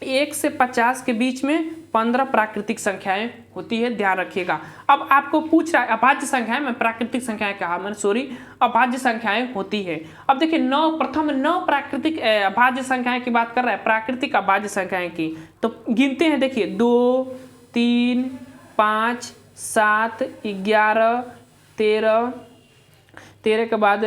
1 से 50 के बीच में 15 प्राकृतिक संख्याएं होती है, ध्यान रखिएगा। अब आपको पूछ रहा है अभाज्य संख्याएं, मैं प्राकृतिक संख्याएं कहा मैंने, सॉरी, अभाज्य संख्याएं होती है। अब देखिए प्रथम 9 प्राकृतिक अभाज्य संख्याएं की बात कर रहा है, प्राकृतिक अभाज्य संख्याएं की, तो गिनते हैं। देखिए 2, 3, 5, 7, 11, 13 के बाद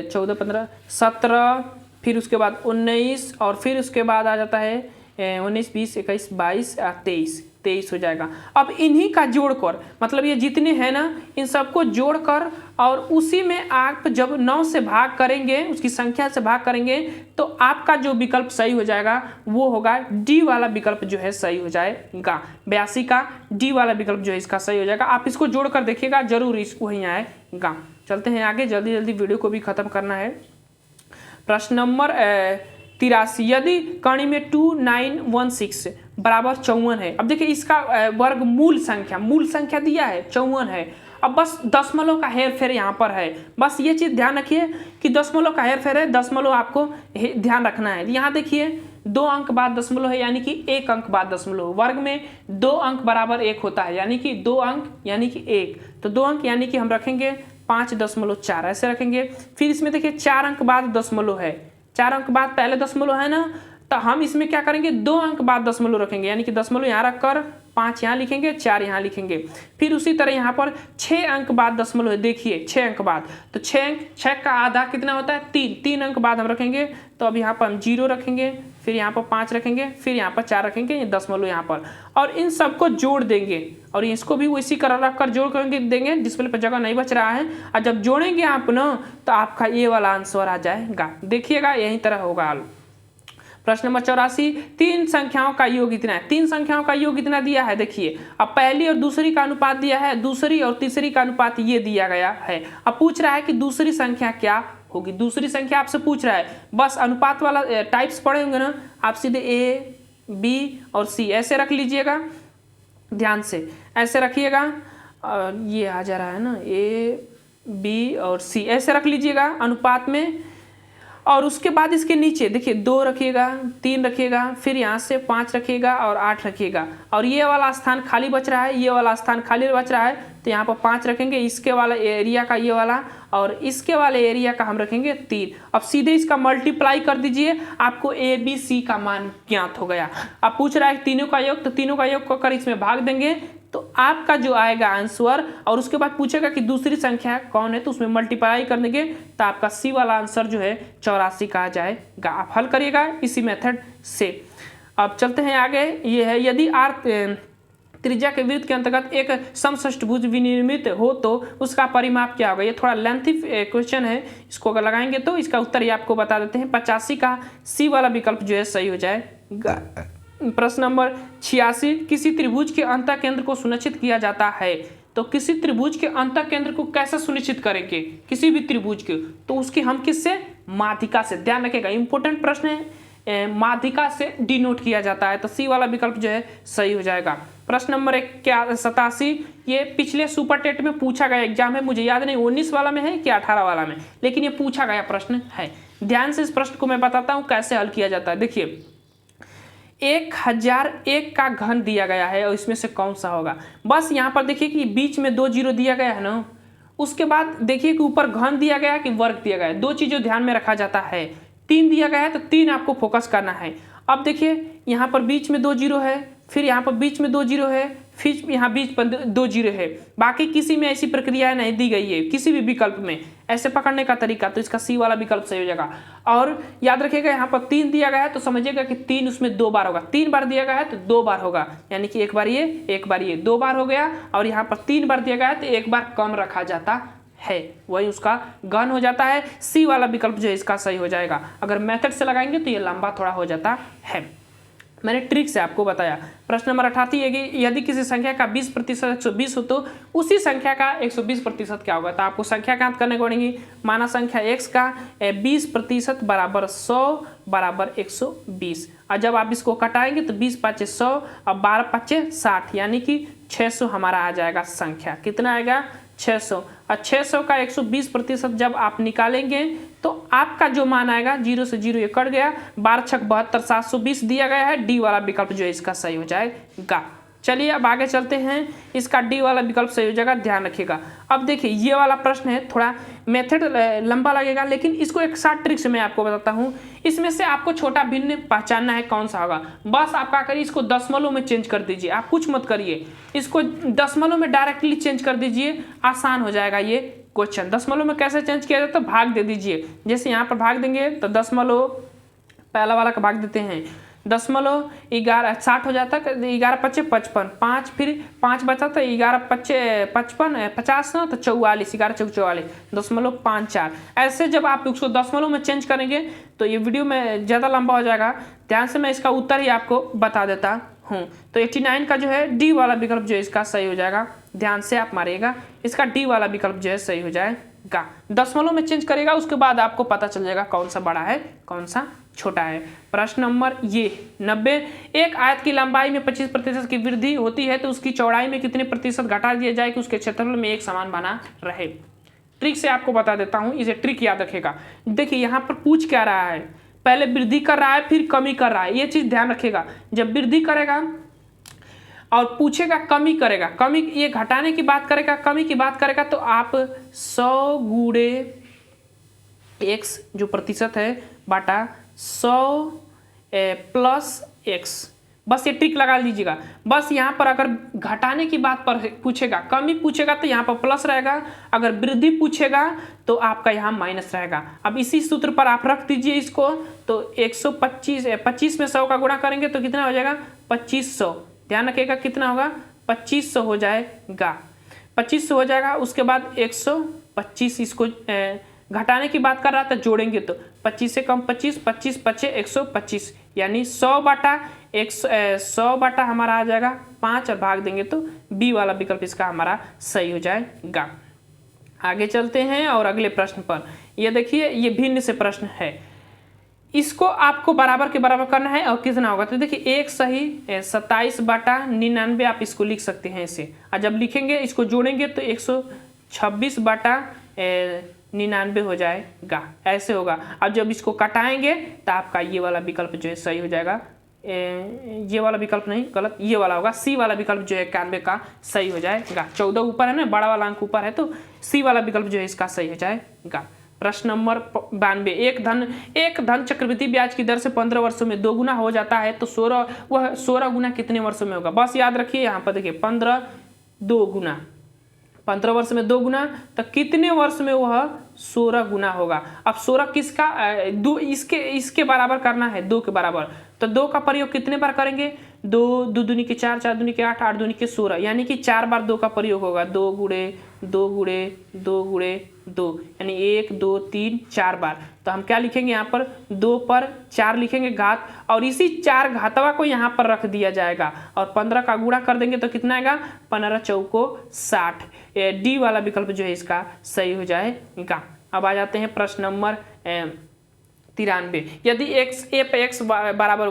14, 15, 17, फिर उसके बाद 19 और फिर उसके बाद आ जाता है 19, 20, 21, 22, 23 हो जाएगा। अब इन्हीं का जोड़कर, मतलब ये जितने हैं ना, इन सबको जोड़कर और उसी में आप जब 9 से भाग करेंगे, उसकी संख्या से भाग करेंगे, तो आपका जो विकल्प सही हो जाएगा वो होगा डी वाला विकल्प जो है सही हो जाएगा। 82 का डी वाला विकल्प जो है इसका सही हो जाएगा। आप इसको जोड़कर देखिएगा, जरूर इसको वहीं आएगा। चलते हैं आगे, जल्दी जल्दी वीडियो को भी खत्म करना है। प्रश्न नंबर 83, यदि कर्ण में 2916 बराबर 54 है। अब देखिए इसका वर्ग मूल संख्या दिया है 54 है। अब बस दशमलव का हेर फेर यहाँ पर है, बस ये चीज़ ध्यान रखिए कि दशमलव का हेर फेर है, दशमलव आपको ध्यान रखना है। यहाँ देखिए 2 अंक बाद दशमलव है, यानी कि 1 अंक बाद दशमलव। वर्ग में 2 अंक बराबर 1 होता है, यानी कि 2 अंक यानी कि 1, तो 2 अंक यानी कि हम रखेंगे 5.4 ऐसे रखेंगे। फिर इसमें देखिए 4 अंक बाद दशमलव है, 4 अंक बाद पहले दशमलव है ना, तो हम इसमें क्या करेंगे 2 अंक बाद दशमलव रखेंगे, यानी कि दशमलव यहाँ रखकर 5 यहाँ लिखेंगे, 4 यहाँ लिखेंगे। फिर उसी तरह यहाँ पर 6 अंक बाद दशमलव है, देखिए 6 अंक बाद, तो 6 का आधा कितना होता है 3 अंक बाद हम रखेंगे, तो अब यहाँ पर हम 0 रखेंगे, फिर यहाँ पर 5 रखेंगे, फिर यहाँ पर 4 रखेंगे, ये दशमलव यहाँ पर, और इन सबको जोड़ देंगे और इसको भी इसी तरह रख कर जोड़ करके देंगे। डिस्प्ले पर जगह नहीं बच रहा है, और जब जोड़ेंगे आप ना तो आपका ये वाला आंसर आ जाएगा। देखिएगा यही तरह होगा। प्रश्न नंबर 84, 3 संख्याओं का योग कितना है। 3 संख्याओं का योग कितना दिया है, देखिए अब पहली और दूसरी का अनुपात दिया है, दूसरी और तीसरी का अनुपात ये दिया गया है। अब पूछ रहा है कि दूसरी संख्या क्या होगी। दूसरी संख्या आपसे पूछ रहा है, बस अनुपात वाला टाइप्स पढ़े होंगे ना, आप सीधे ए, बी और सी ऐसे रख लीजिएगा, ध्यान से ऐसे रखिएगा। ये आ जा रहा है ना, ए, बी और सी ऐसे रख लीजिएगा अनुपात में, और उसके बाद इसके नीचे देखिए 2 रखिएगा, 3 रखिएगा, फिर यहाँ से 5 रखिएगा और 8 रखिएगा, और ये वाला स्थान खाली बच रहा है, ये वाला स्थान खाली बच रहा है, तो यहाँ पर 5 रखेंगे, इसके वाला एरिया का ये वाला, और इसके वाले एरिया का हम रखेंगे 3। अब सीधे इसका मल्टीप्लाई कर दीजिए, आपको ए बी सी का मान ज्ञात हो गया। अब पूछ रहा है तीनों का योग, तो तीनों का योग कर इसमें भाग देंगे तो आपका जो आएगा आंसर, और उसके बाद पूछेगा कि दूसरी संख्या कौन है, तो उसमें मल्टीप्लाई कर देंगे तो आपका सी वाला आंसर जो है 84 का आ जाएगा। आप हल करिएगा इसी मेथड से। अब चलते हैं आगे, ये है यदि आर त्रिज्या के वृत्त के अंतर्गत एक समषष्ठभुज विनिर्मित हो तो उसका परिमाप क्या होगा। ये थोड़ा लेंथी क्वेश्चन है, इसको अगर लगाएंगे तो इसका उत्तर ये आपको बता देते हैं। 85 का सी वाला विकल्प जो है सही हो जाएगा। प्रश्न नंबर 86, किसी त्रिभुज के अंतः केंद्र को सुनिश्चित किया जाता है। तो किसी त्रिभुज के अंतः केंद्र को कैसे सुनिश्चित करेंगे, किसी भी त्रिभुज के, तो उसकी हम किससे, माध्यिका से। ध्यान रखिएगा इंपॉर्टेंट प्रश्न है, माध्यिका से डिनोट किया जाता है। तो सी वाला विकल्प जो है सही हो जाएगा। प्रश्न नंबर 87, ये पिछले सुपर टेट में पूछा गया एग्जाम है, मुझे याद नहीं 19 वाला में है कि 18 वाला में, लेकिन ये पूछा गया प्रश्न है। ध्यान से इस प्रश्न को मैं बताता हूँ कैसे हल किया जाता है। देखिए 1001 का घन दिया गया है और इसमें से कौन सा होगा। बस यहाँ पर देखिए कि बीच में 2 जीरो दिया गया है ना, उसके बाद देखिए कि ऊपर घन दिया गया है कि वर्ग दिया गया है। 2 चीज़ों ध्यान में रखा जाता है। 3 दिया गया है तो 3 आपको फोकस करना है। अब देखिए यहाँ पर बीच में 2 जीरो है, फिर यहाँ पर बीच में 2 जीरो है, फिर यहाँ बीच पर 2 जीरो है। बाकी किसी में ऐसी प्रक्रिया नहीं दी गई है, किसी भी विकल्प में ऐसे पकड़ने का तरीका, तो इसका सी वाला विकल्प सही हो जाएगा। और याद रखिएगा यहाँ पर 3 दिया गया है तो समझिएगा कि 3 उसमें 2 बार होगा। 3 बार दिया गया है तो 2 बार होगा, यानी कि एक बार ये 2 बार हो गया। और यहाँ पर 3 बार दिया गया है तो 1 बार कम रखा जाता है, वही उसका घन हो जाता है। सी वाला विकल्प जो है इसका सही हो जाएगा। अगर मेथड से लगाएंगे तो ये लंबा थोड़ा हो जाता है। मैंने ट्रिक से आपको बताया। प्रश्न नंबर 88 है कि यदि किसी संख्या का 20% 120 हो तो उसी संख्या का 120% क्या होगा। तो आपको संख्या ज्ञात करने को पड़ेगी। माना संख्या x का 20% बराबर 100 बराबर 120, और जब आप इसको कटाएंगे तो 20 पाँचे 100 और 12 पाँचे 60, यानी कि 600 हमारा आ जाएगा संख्या। कितना आएगा 600। और 600 का 120% जब आप निकालेंगे तो आपका जो मान आएगा 0 से 0 ये कट गया, 12 छक 72, 720 दिया गया है। डी वाला विकल्प जो है इसका सही हो जाएगा। चलिए अब आगे चलते हैं, इसका डी वाला विकल्प सही हो जाएगा, ध्यान रखिएगा। अब देखिए ये वाला प्रश्न है, थोड़ा मेथड लंबा लगेगा, लेकिन इसको एक शॉर्ट ट्रिक से मैं आपको बताता हूँ। इसमें से आपको छोटा भिन्न पहचानना है कौन सा होगा। बस आप क्या करिए, इसको दशमलव में चेंज कर दीजिए, आप कुछ मत करिए, इसको दशमलव में डायरेक्टली चेंज कर दीजिए, आसान हो जाएगा ये क्वेश्चन। दशमलव में कैसे चेंज किया जाता है, तो भाग दे दीजिए। जैसे यहाँ पर भाग देंगे तो दशमलव पहला वाला का भाग देते हैं, 0.11 हो जाता है, 11 पच्चे 55, 5 फिर 5 बचा तो 11 पच्चे 55, 50 ना तो 44, 11 चौक 44, 0.54। ऐसे जब आप उसको दशमलव में चेंज करेंगे तो ये वीडियो में ज़्यादा लंबा हो जाएगा। ध्यान से मैं इसका उत्तर ही आपको बता देता हूँ। तो 89 का जो है डी वाला विकल्प जो है इसका सही हो जाएगा। ध्यान से आप मारिएगा, इसका डी वाला विकल्प जो है सही हो जाएगा। दशमलव में चेंज करेगा, उसके बाद आपको पता चल जाएगा कौन सा बड़ा है कौन सा छोटा है। प्रश्न नंबर ये 90, एक आयत की लंबाई में 25% की वृद्धि होती है तो उसकी चौड़ाई में कितने प्रतिशत घटा दिया जाए कि उसके क्षेत्रफल में एक समान बना रहे। ट्रिक से आपको बता देता हूँ, इसे ट्रिक याद रखेगा। देखिए यहाँ पर पूछ क्या रहा है, पहले वृद्धि कर रहा है फिर कमी कर रहा है, ये चीज़ ध्यान रखेगा। जब वृद्धि करेगा और पूछेगा कमी करेगा, कमी ये घटाने की बात करेगा, कमी की बात करेगा, तो आप 100 गुणे x जो प्रतिशत है बाटा 100 प्लस x, बस ये ट्रिक लगा लीजिएगा। बस यहाँ पर अगर घटाने की बात पर पूछेगा, कमी पूछेगा तो यहाँ पर प्लस रहेगा, अगर वृद्धि पूछेगा तो आपका यहाँ माइनस रहेगा। अब इसी सूत्र पर आप रख दीजिए इसको, तो 125 25 में 100 का गुणा करेंगे तो कितना हो जाएगा 2500। ध्यान रखिएगा कितना होगा 2500 हो जाएगा, 2500 हो जाएगा। उसके बाद 125, इसको घटाने की बात कर रहा था, जोड़ेंगे तो 25 से कम 25, 25 पचे 125, यानी 100 बाटा हमारा आ जाएगा 5 और भाग देंगे तो बी वाला विकल्प इसका हमारा सही हो जाएगा। आगे चलते हैं और अगले प्रश्न पर। ये देखिए ये भिन्न से प्रश्न है, इसको आपको बराबर के बराबर करना है। और कितना होगा, तो देखिए एक सही 27/99 आप इसको लिख सकते हैं इसे, और जब लिखेंगे इसको जोड़ेंगे तो 126/99 हो जाएगा, ऐसे होगा। अब जब इसको कटाएंगे तो आपका ये वाला विकल्प जो है सही हो जाएगा। ये वाला विकल्प नहीं, गलत, ये वाला होगा, सी वाला विकल्प जो है 91 का सही हो जाएगा। 14 ऊपर है ना, बड़ा वाला अंक ऊपर है, तो सी वाला विकल्प जो है इसका सही हो जाएगा। प्रश्न नंबर 92, एक धन चक्रवृद्धि ब्याज की दर से 15 वर्षों में 2 गुना हो जाता है तो 16 गुना कितने वर्षों में होगा। बस याद रखिए यहाँ पर देखिए 15 वर्ष में 2 गुना, तो कितने वर्ष में वह 16 गुना होगा। अब 16 किसका, दो इसके बराबर करना है, 2 के बराबर, तो 2 का प्रयोग कितने बार करेंगे, 2 दूनी के 4, 4 दूनी के 8, 8 दूनी के 16, यानी कि 4 बार 2 का प्रयोग होगा। 2 गुणे 2 गुणे 2 गुणे 2, यानी 1 2 3 4 बार। तो हम क्या लिखेंगे यहाँ पर, 2 पर 4 लिखेंगे घात, और इसी 4 घातवा को यहाँ पर रख दिया जाएगा और 15 का गुणा कर देंगे तो कितना आएगा, 15 चौको 60। डी वाला विकल्प जो है इसका सही हो जाएगा। अब आ जाते हैं प्रश्न नंबर 93। यदि ए पर एक्स बराबर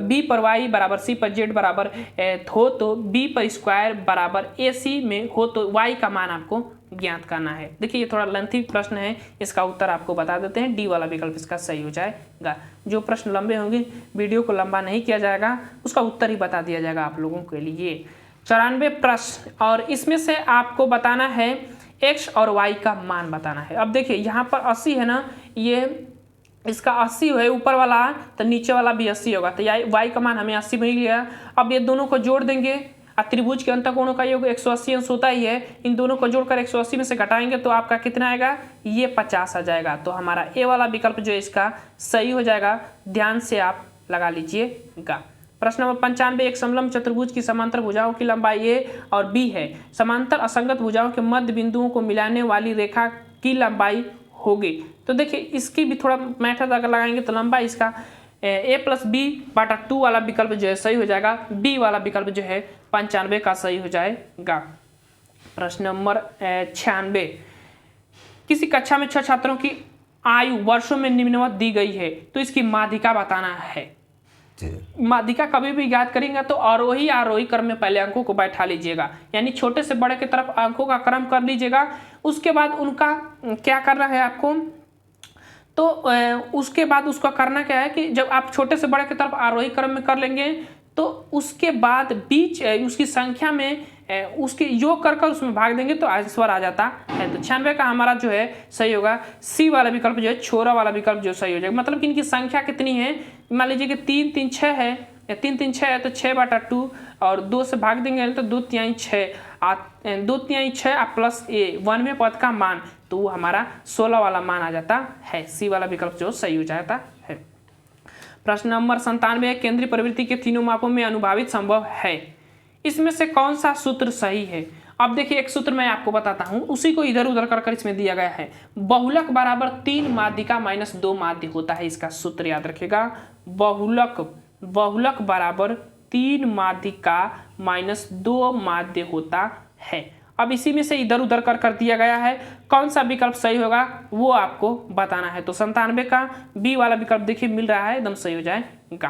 बी पर वाई बराबर सी पर जेड बराबर हो तो बी पर स्क्वायर बराबर ए सी में हो तो वाई का मान आपको ज्ञात करना है। देखिए ये थोड़ा लेंथी प्रश्न है, इसका उत्तर आपको बता देते हैं, डी वाला विकल्प इसका सही हो जाएगा। जो प्रश्न लंबे होंगे वीडियो को लंबा नहीं किया जाएगा, उसका उत्तर ही बता दिया जाएगा आप लोगों के लिए। 94 प्रश्न, और इसमें से आपको बताना है एक्स और वाई का मान बताना है। अब देखिए यहाँ पर 80 है ना, ये इसका 80 है ऊपर वाला, तो नीचे वाला भी 80 होगा, तो वाई का मान हमें 80 मिल गया। अब ये दोनों को जोड़ देंगे, त्रिभुज के अंतःकोणों का योग 180 अंश होता ही है, इन दोनों को जोड़कर 180 में से घटाएंगे तो आपका कितना आएगा, ये 50 आ जाएगा। तो हमारा ए वाला विकल्प जो है इसका सही हो जाएगा, ध्यान से आप लगा लीजिएगा। प्रश्न नंबर 95, एक समलंब चतुर्भुज की समांतर भुजाओं की लंबाई ए और बी है, समांतर असंगत भुजाओं के मध्य बिंदुओं को मिलाने वाली रेखा की लंबाई होगी। तो देखिए इसकी भी थोड़ा मेथड अगर लगाएंगे तो लंबाई इसका ए प्लस बी बटा 2 वाला विकल्प जो है सही हो जाएगा, बी वाला विकल्प जो है 95 का सही हो जाएगा। प्रश्न नंबर 96, किसी कक्षा में 6 छात्रों की आयु वर्षों में निम्नवत दी गई है तो इसकी माध्यिका बताना है। माध्यिका कभी भी याद करेंगे तो आरोही आरोही क्रम में पहले अंकों को बैठा लीजिएगा, यानी छोटे से बड़े की तरफ अंकों का क्रम कर लीजिएगा। उसके बाद उनका क्या करना है आपको, तो उसके बाद उसका करना क्या है कि जब आप छोटे से बड़े की तरफ आरोही क्रम में कर लेंगे तो उसके बाद बीच उसकी संख्या में उसके योग कर उसमें भाग देंगे तो आंसर आ जाता है। तो 96 का हमारा जो है सही होगा, सी वाला विकल्प जो है छोरा वाला विकल्प जो सही हो जाएगा। मतलब कि इनकी संख्या कितनी है, मान लीजिए कि 3 3 6 है, या 3 3 6 है तो 6 बटा 2 और 2 से भाग देंगे तो 2 तिहाई 6, 2 तिहाई 6 प्लस ए 1वें पद का मान, तो वो हमारा 16 वाला मान आ जाता है। सी वाला विकल्प जो सही हो जाता है। प्रश्न नंबर 97, केंद्रीय प्रवृत्ति के तीनों मापों में अनुभावित संभव है, इसमें से कौन सा सूत्र सही है। अब देखिए एक सूत्र मैं आपको बताता हूं, उसी को इधर उधर कर इसमें दिया गया है। बहुलक बराबर 3 माध्यिका माइनस 2 माध्य होता है, इसका सूत्र याद रखिएगा। बहुलक बराबर 3 माध्यिका माइनस 2 माध्य होता है। अब इसी में से इधर उधर कर दिया गया है, कौन सा विकल्प सही होगा वो आपको बताना है। तो 97 का बी वाला विकल्प देखिए मिल रहा है, एकदम सही हो जाएगा।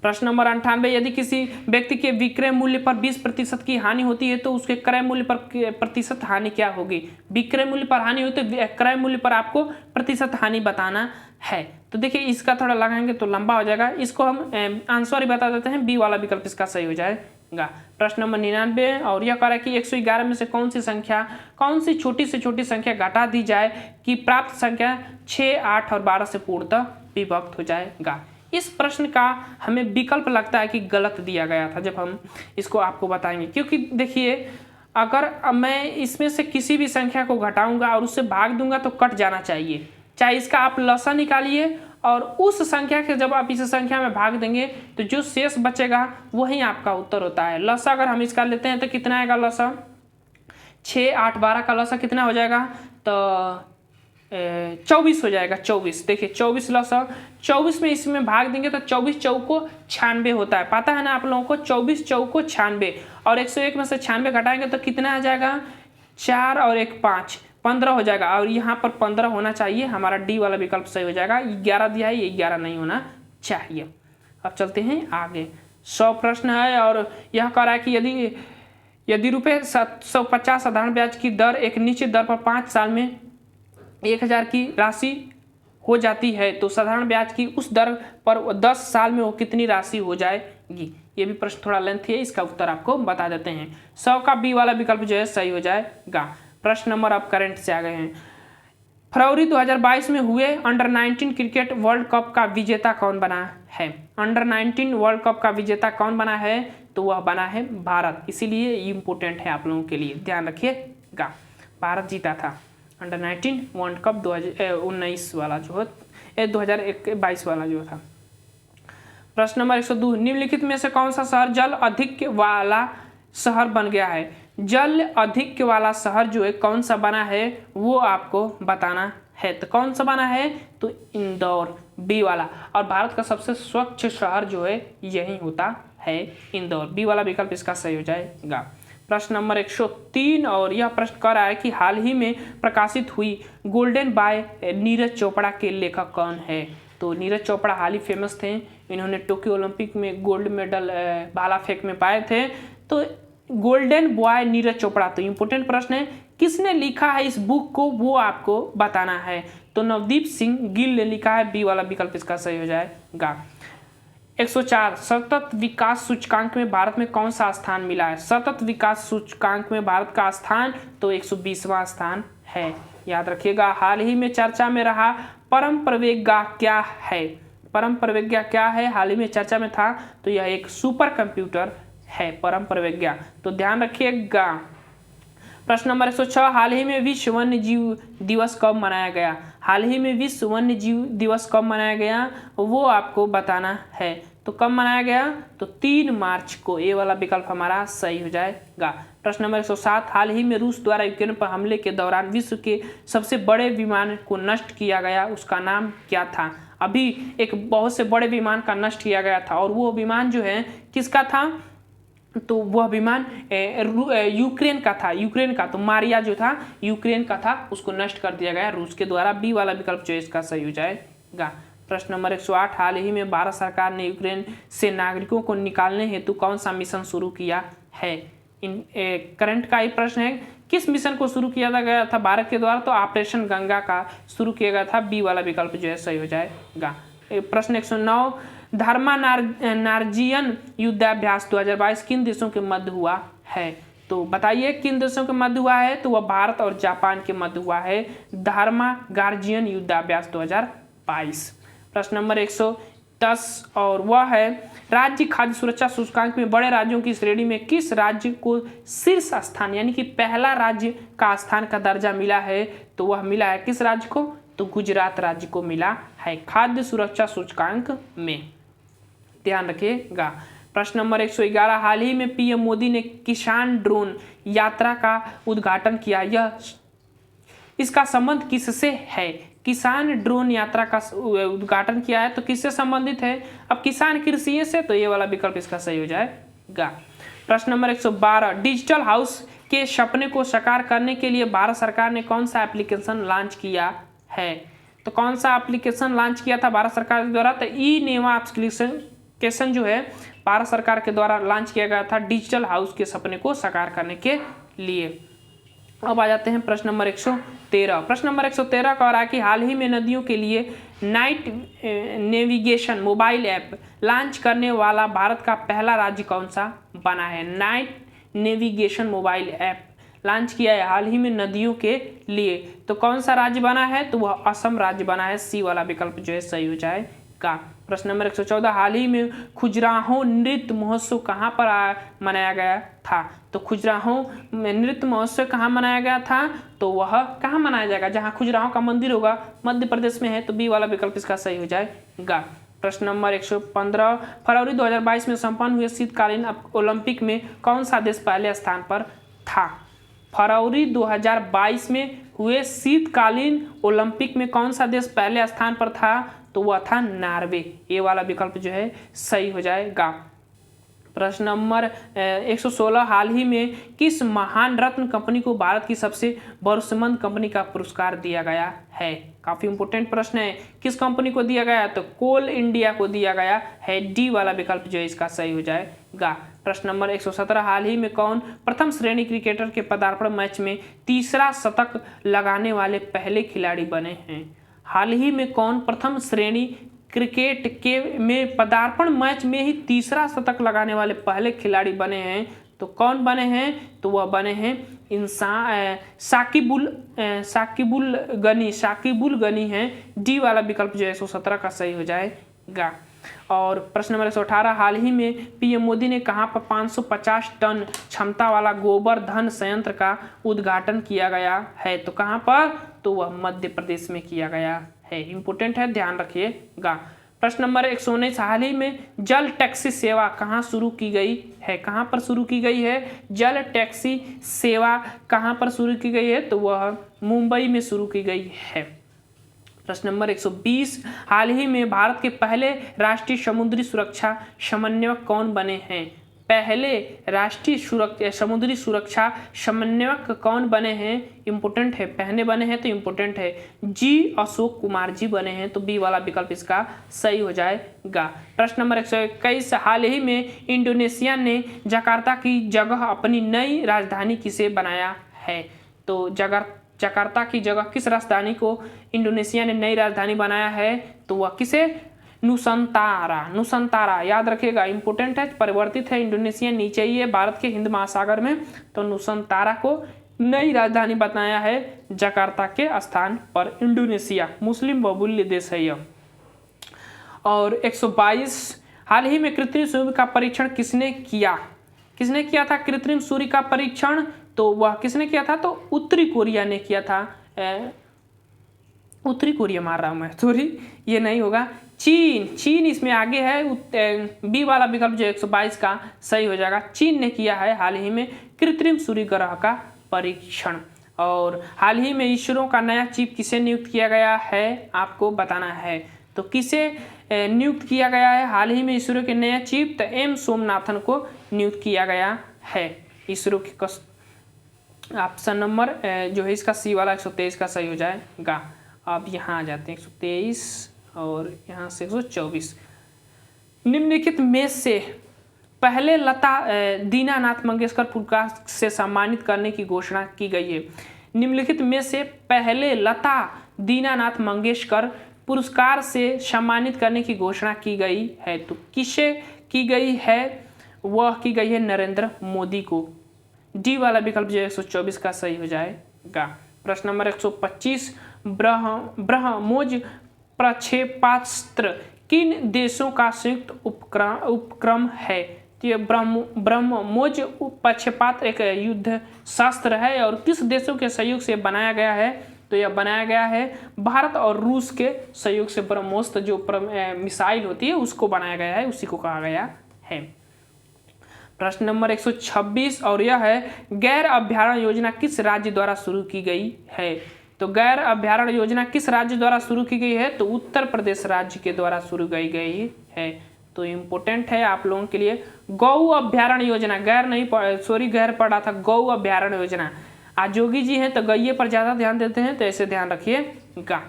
प्रश्न नंबर 98, यदि किसी व्यक्ति के विक्रय मूल्य पर 20% की हानि होती है तो उसके क्रय मूल्य पर प्रतिशत हानि क्या होगी। विक्रय मूल्य पर हानि हो तो क्रय मूल्य पर आपको प्रतिशत हानि बताना है। तो देखिए इसका थोड़ा लगाएंगे तो लंबा हो जाएगा, इसको हम आंसर ही बता देते हैं, बी वाला विकल्प इसका सही हो जाएगा। प्रश्न नंबर 99, और यह कह रहा है कि 111 में से कौन सी छोटी से छोटी संख्या घटा दी जाए कि प्राप्त संख्या 6, 8 और 12 से पूर्णतः विभक्त हो जाएगा। इस प्रश्न का हमें विकल्प लगता है कि गलत दिया गया था, जब हम इसको आपको बताएंगे, क्योंकि देखिए अगर मैं इसमें से किसी भी संख्या को घटाऊंगा और उससे भाग दूंगा तो कट जाना चाहिए, चाहे इसका आप लसा निकालिए और उस संख्या के जब आप इस संख्या में भाग देंगे तो जो शेष बचेगा वही आपका उत्तर होता है। लसा अगर हम इसका लेते हैं तो कितना आएगा लसा, 6, 8, 12 का लसा कितना हो जाएगा, तो 24 हो जाएगा। 24 देखिए 24 लसा, 24 में इसमें भाग देंगे तो 24 चौको 96 होता है, पता है ना आप लोगों को, 24 चौको 96 और 101 में से 96 घटाएंगे तो कितना आ जाएगा, 4 और 1 5, 15 हो जाएगा। और यहाँ पर 15 होना चाहिए, हमारा डी वाला विकल्प सही हो जाएगा। 11 दिया है, ये 11 नहीं होना चाहिए। अब चलते हैं आगे, 100 प्रश्न है और यह कह रहा है कि यदि रुपये 750 साधारण ब्याज की दर एक निश्चित दर पर 5 साल में 1000 की राशि हो जाती है तो साधारण ब्याज की उस दर पर 10 साल में वो कितनी राशि हो जाएगी। ये भी प्रश्न थोड़ा लेंथी है, इसका उत्तर आपको बता देते हैं। 100 का बी वाला विकल्प जो है सही हो जाएगा। प्रश्न नंबर अब करंट से आ गए हैं। फरवरी 2022 में हुए अंडर 19 क्रिकेट वर्ल्ड कप का विजेता कौन बना है। अंडर 19 वर्ल्ड कप का विजेता कौन बना है, तो वह बना है भारत, इसीलिए ये इंपॉर्टेंट है आप लोगों के लिए, ध्यान रखिएगा। भारत जीता था अंडर 19 वर्ल्ड कप 2019 वाला जो है 2022 वाला जो था। प्रश्न नंबर 102, निम्नलिखित में से कौन सा शहर जल अधिक्य वाला शहर बन गया है। जल अधिक्य वाला शहर जो है कौन सा बना है वो आपको बताना है। तो कौन सा बना है, तो इंदौर, बी वाला। और भारत का सबसे स्वच्छ शहर जो है यही होता है इंदौर, बी वाला विकल्प इसका सही हो जाएगा। प्रश्न नंबर 103 और यह प्रश्न कर रहा है कि हाल ही में प्रकाशित हुई गोल्डन बाय नीरज चोपड़ा के लेखक कौन है। तो नीरज चोपड़ा हाल ही फेमस थे, इन्होंने टोक्यो ओलंपिक में गोल्ड मेडल भाला फेंक में पाए थे। तो गोल्डन बॉय नीरज चोपड़ा, तो इम्पोर्टेंट प्रश्न है, किसने लिखा है इस बुक को वो आपको बताना है। तो नवदीप सिंह गिल ने लिखा है, बी वाला विकल्प इसका सही हो जाएगा। 104 सतत विकास सूचकांक में भारत में कौन सा स्थान मिला है। सतत विकास सूचकांक में भारत का स्थान तो 120वां स्थान है, याद रखिएगा। हाल ही में चर्चा में रहा परम प्रवेगा क्या है। परम प्रवेगा क्या है, हाल ही में चर्चा में था, तो यह एक सुपर कंप्यूटर है परम प्रवेगा, तो ध्यान रखिएगा। प्रश्न नंबर 106 हाल ही में विश्व वन्य जीव दिवस कब मनाया गया। हाल ही में विश्व वन्य जीव दिवस कब मनाया गया वो आपको बताना है। तो कब मनाया गया, तो 3 मार्च को, ये वाला विकल्प हमारा सही हो जाएगा। प्रश्न नंबर 107 हाल ही में रूस द्वारा यूक्रेन पर हमले के दौरान विश्व के सबसे बड़े विमान को नष्ट किया गया, उसका नाम क्या था। अभी एक बहुत से बड़े विमान का नष्ट किया गया था और वो विमान जो है किसका था, तो वह विमान यूक्रेन का था, यूक्रेन का। तो मारिया जो था यूक्रेन का था, उसको नष्ट कर दिया गया रूस के द्वारा, बी वाला विकल्प जो है इसका सही हो जाएगा। प्रश्न नंबर 108 हाल ही में भारत सरकार ने यूक्रेन से नागरिकों को निकालने हेतु कौन सा मिशन शुरू किया है। करंट का ही प्रश्न है, किस मिशन को शुरू किया गया था भारत के द्वारा, तो ऑपरेशन गंगा का शुरू किया गया था, बी वाला विकल्प जो है सही हो जाएगा। प्रश्न 109 धर्मानार्जियन युद्धाभ्यास 2022 किन देशों के मध्य हुआ है। तो बताइए किन देशों के मध्य हुआ है, तो वह भारत और जापान के मध्य हुआ है, धर्मागार्जियन युद्धाभ्यास 2022। प्रश्न नंबर 110 और वह है राज्य खाद्य सुरक्षा सूचकांक में बड़े राज्यों की श्रेणी में किस राज्य को शीर्ष स्थान यानी कि पहला राज्य का स्थान का दर्जा मिला है। तो वह मिला है किस राज्य को, तो गुजरात राज्य को मिला है खाद्य सुरक्षा सूचकांक में, ध्यान रखिएगा। प्रश्न नंबर 111 हाल ही में पीएम मोदी ने किसान ड्रोन यात्रा का उद्घाटन किया, यह इसका संबंध किससे है। किसान ड्रोन यात्रा का उद्घाटन किया है तो किससे संबंधित है, अब किसान कृषि से, तो ये वाला विकल्प इसका सही हो जाएगा। प्रश्न नंबर 112 डिजिटल हाउस के सपने को साकार करने के लिए भारत सरकार ने कौन सा एप्लीकेशन लॉन्च किया है। तो कौन सा एप्लीकेशन लॉन्च किया था भारत सरकार के द्वारा, तो ई नेवा एप्लीकेशन जो है भारत सरकार के द्वारा लॉन्च किया गया था डिजिटल हाउस के सपने को साकार करने के लिए। अब आ जाते हैं प्रश्न नंबर 113। प्रश्न नंबर 113 कह रहा है कि हाल ही में नदियों के लिए night navigation mobile app launch करने वाला भारत का पहला राज्य कौन सा बना है। Night navigation mobile app launch किया है हाल ही में नदियों के लिए, तो कौन सा राज्य बना है, तो वह असम राज्य बना है, सी वाला विकल्प जो है सही हो जाएगा। प्रश्न नंबर 114 हाल ही में खजुराहो नृत्य महोत्सव कहाँ पर मनाया गया था। तो खजुराहो नृत्य महोत्सव कहाँ मनाया गया था, तो वह कहाँ मनाया जाएगा, जहाँ खजुराहो का मंदिर होगा, मध्य प्रदेश में है, तो बी वाला विकल्प इसका सही हो जाएगा। प्रश्न नंबर 115 फरवरी 2022 में संपन्न हुए शीतकालीन ओलंपिक में कौन सा देश पहले स्थान पर था। फरवरी 2022 में हुए शीतकालीन ओलंपिक में कौन सा देश पहले स्थान पर था, तो वह था नॉर्वे, ये वाला विकल्प जो है सही हो जाएगा। प्रश्न नंबर 116 हाल ही में किस महान रत्न कंपनी को भारत की सबसे भरोसेमंद कंपनी का पुरस्कार दिया गया है। काफी इंपोर्टेंट प्रश्न है, किस कंपनी को दिया गया, तो कोल इंडिया को दिया गया है, डी वाला विकल्प जो है इसका सही हो जाएगा। प्रश्न नंबर 117 हाल ही में कौन प्रथम श्रेणी क्रिकेटर के पदार्पण मैच में तीसरा शतक लगाने वाले पहले खिलाड़ी बने हैं। हाल ही में कौन प्रथम श्रेणी क्रिकेट के में पदार्पण मैच में ही तीसरा शतक लगाने वाले पहले खिलाड़ी बने हैं, तो कौन बने हैं, तो वह बने हैं साकिबुल गनी हैं, डी वाला विकल्प जो है 117 का सही हो जाएगा। और प्रश्न नंबर 118 हाल ही में पीएम मोदी ने कहां पर 550 टन क्षमता वाला गोवर्धन संयंत्र का उद्घाटन किया गया है, तो कहां पर, तो वह मध्य प्रदेश में किया गया है, इंपोर्टेंट है, ध्यान रखिएगा। प्रश्न नंबर 119 हाल ही में जल टैक्सी सेवा कहां शुरू की गई है, कहां पर शुरू की गई है, जल टैक्सी सेवा कहां पर शुरू की गई है, तो वह मुंबई में शुरू की गई है। प्रश्न नंबर 120 हाल ही में भारत के पहले राष्ट्रीय समुद्री सुरक्षा समन्वयक कौन बने हैं। पहले राष्ट्रीय सुरक्षा समुद्री सुरक्षा समन्वयक कौन बने हैं? इम्पोर्टेंट है, पहले बने हैं तो इम्पोर्टेंट है, जी अशोक कुमार जी बने हैं, तो बी वाला विकल्प इसका सही हो जाएगा। प्रश्न नंबर 121, हाल ही में इंडोनेशिया ने जकार्ता की जगह अपनी नई राजधानी किसे बनाया है? तो जकार्ता की जगह किस राजधानी को इंडोनेशिया ने नई राजधानी बनाया है? तो वह किसे? नुसंतारा याद रखिएगा, इंपोर्टेंट है, परिवर्तित है, इंडोनेशिया नीचे ही है भारत के हिंद महासागर में, तो नुसंतारा को नई राजधानी बनाया है जकार्ता के स्थान पर। इंडोनेशिया मुस्लिम बहुल्य देश है यह। और 122, हाल ही में कृत्रिम सूर्य का परीक्षण किसने किया? किसने किया था कृत्रिम सूर्य का परीक्षण? तो वह किसने किया था? तो उत्तरी कोरिया ने किया था। उत्तरी कोरिया मार रहा हूं मैं, सॉरी ये नहीं होगा, चीन इसमें आगे है। बी वाला विकल्प जो 122 का सही हो जाएगा, चीन ने किया है हाल ही में कृत्रिम सूर्य ग्रह का परीक्षण। और हाल ही में इसरो का नया चीफ किसे नियुक्त किया गया है? आपको बताना है। तो किसे नियुक्त किया गया है हाल ही में इसरो के नया चीफ? तो एम सोमनाथन को नियुक्त किया गया है इसरो के। ऑप्शन नंबर जो है इसका सी वाला 123 का सही हो जाएगा। अब यहाँ आ जाते हैं 123 और यहाँ से 124। निम्नलिखित में से पहले लता दीनानाथ मंगेशकर पुरस्कार से सम्मानित करने की घोषणा की गई है। निम्नलिखित में से पहले लता दीनानाथ मंगेशकर पुरस्कार से सम्मानित करने की घोषणा की गई है। तो किसे की गई है? वह की गई है नरेंद्र मोदी को। डी वाला विकल्प जो 124 का सही हो जाएगा। प्रश्न नंबर 125, ब्रह्मोस प्रक्षेपास्त्र किन देशों का संयुक्त उपक्रम है? तो ये ब्रह्मोस प्रक्षेपास्त्र एक युद्ध शास्त्र है और किस देशों के सहयोग से बनाया गया है? तो यह बनाया गया है भारत और रूस के सहयोग से। ब्रह्मोस जो मिसाइल होती है उसको बनाया गया है, उसी को कहा गया है। प्रश्न नंबर 126 और यह है, गैर अभ्यारण्य योजना किस राज्य द्वारा शुरू की गई है? तो गैर अभ्यारण्य योजना किस राज्य द्वारा शुरू की गई है? तो उत्तर प्रदेश राज्य के द्वारा शुरू की गई है। तो इम्पोर्टेंट है आप लोगों के लिए। गौ अभ्यारण्य योजना, गैर नहीं सॉरी गैर पढ़ा था, गौ अभ्यारण्य योजना। आज योगी जी हैं तो गैये पर ज़्यादा ध्यान देते हैं, तो ऐसे ध्यान रखिएगा।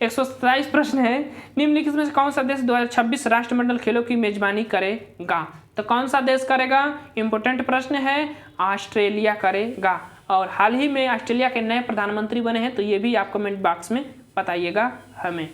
127 प्रश्न है, निम्नलिखित में से कौन सा देश 2026 राष्ट्रमंडल खेलों की मेजबानी करेगा? तो कौन सा देश करेगा? इंपोर्टेंट प्रश्न है, ऑस्ट्रेलिया करेगा। और हाल ही में ऑस्ट्रेलिया के नए प्रधानमंत्री बने हैं, तो ये भी आप कमेंट बॉक्स में बताइएगा हमें।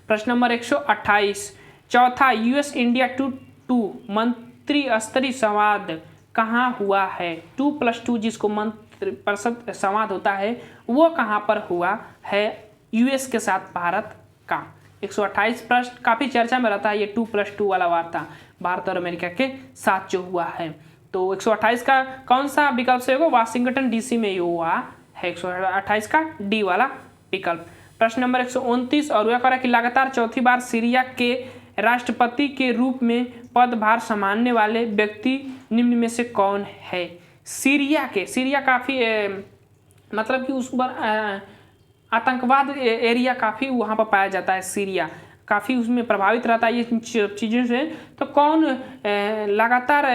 प्रश्न नंबर 128, चौथा यूएस इंडिया 2 मंत्री स्तरीय संवाद कहाँ हुआ है? 2+2 जिसको मंत्री परिषद संवाद होता है वो कहाँ पर हुआ है? यूएस के साथ भारत का। 128 प्रश्न काफ़ी चर्चा में रहता है ये 2+2 वाला वार्ता भारत और अमेरिका के साथ जो हुआ है। तो 128 का कौन सा विकल्प से होगा? वाशिंगटन डीसी में हुआ है 128 का डी वाला विकल्प। प्रश्न नंबर 129 और वह करा कि लगातार चौथी बार सीरिया के राष्ट्रपति के रूप में पदभार संभालने वाले व्यक्ति निम्न में से कौन है? सीरिया काफ़ी मतलब कि उस पर आतंकवाद एरिया काफ़ी वहाँ पर पाया जाता है। सीरिया काफ़ी उसमें प्रभावित रहता है ये चीज़ों से। तो कौन लगातार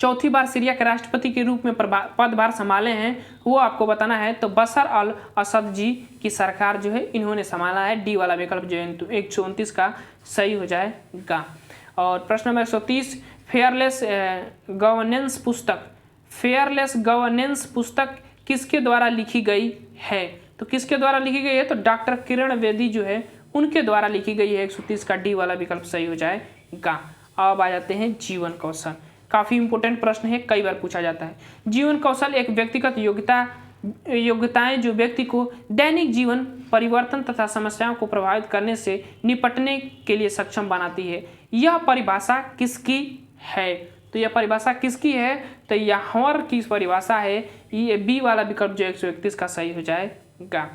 चौथी बार सीरिया के राष्ट्रपति के रूप में पदभार संभाले हैं वो आपको बताना है। तो बशर अल असद जी की सरकार जो है इन्होंने संभाला है। डी वाला विकल्प जो है 129 का सही हो जाएगा। और प्रश्न नंबर 130, फेयरलेस गवर्नेंस पुस्तक किसके द्वारा लिखी गई है? तो किसके द्वारा लिखी गई है? तो डॉक्टर किरण बेदी जो है उनके द्वारा लिखी गई है। 130 का डी वाला विकल्प सही हो जाएगा। अब आ जाते हैं जीवन कौशल। काफ़ी इंपॉर्टेंट प्रश्न है, कई बार पूछा जाता है। जीवन कौशल एक व्यक्तिगत योग्यताएं जो व्यक्ति को दैनिक जीवन परिवर्तन तथा समस्याओं को प्रभावित करने से निपटने के लिए सक्षम बनाती है। यह परिभाषा किसकी है? तो यह परिभाषा किसकी है? तो यहाँ की परिभाषा है ये बी वाला विकल्प जो 131 का सही हो जाएगा।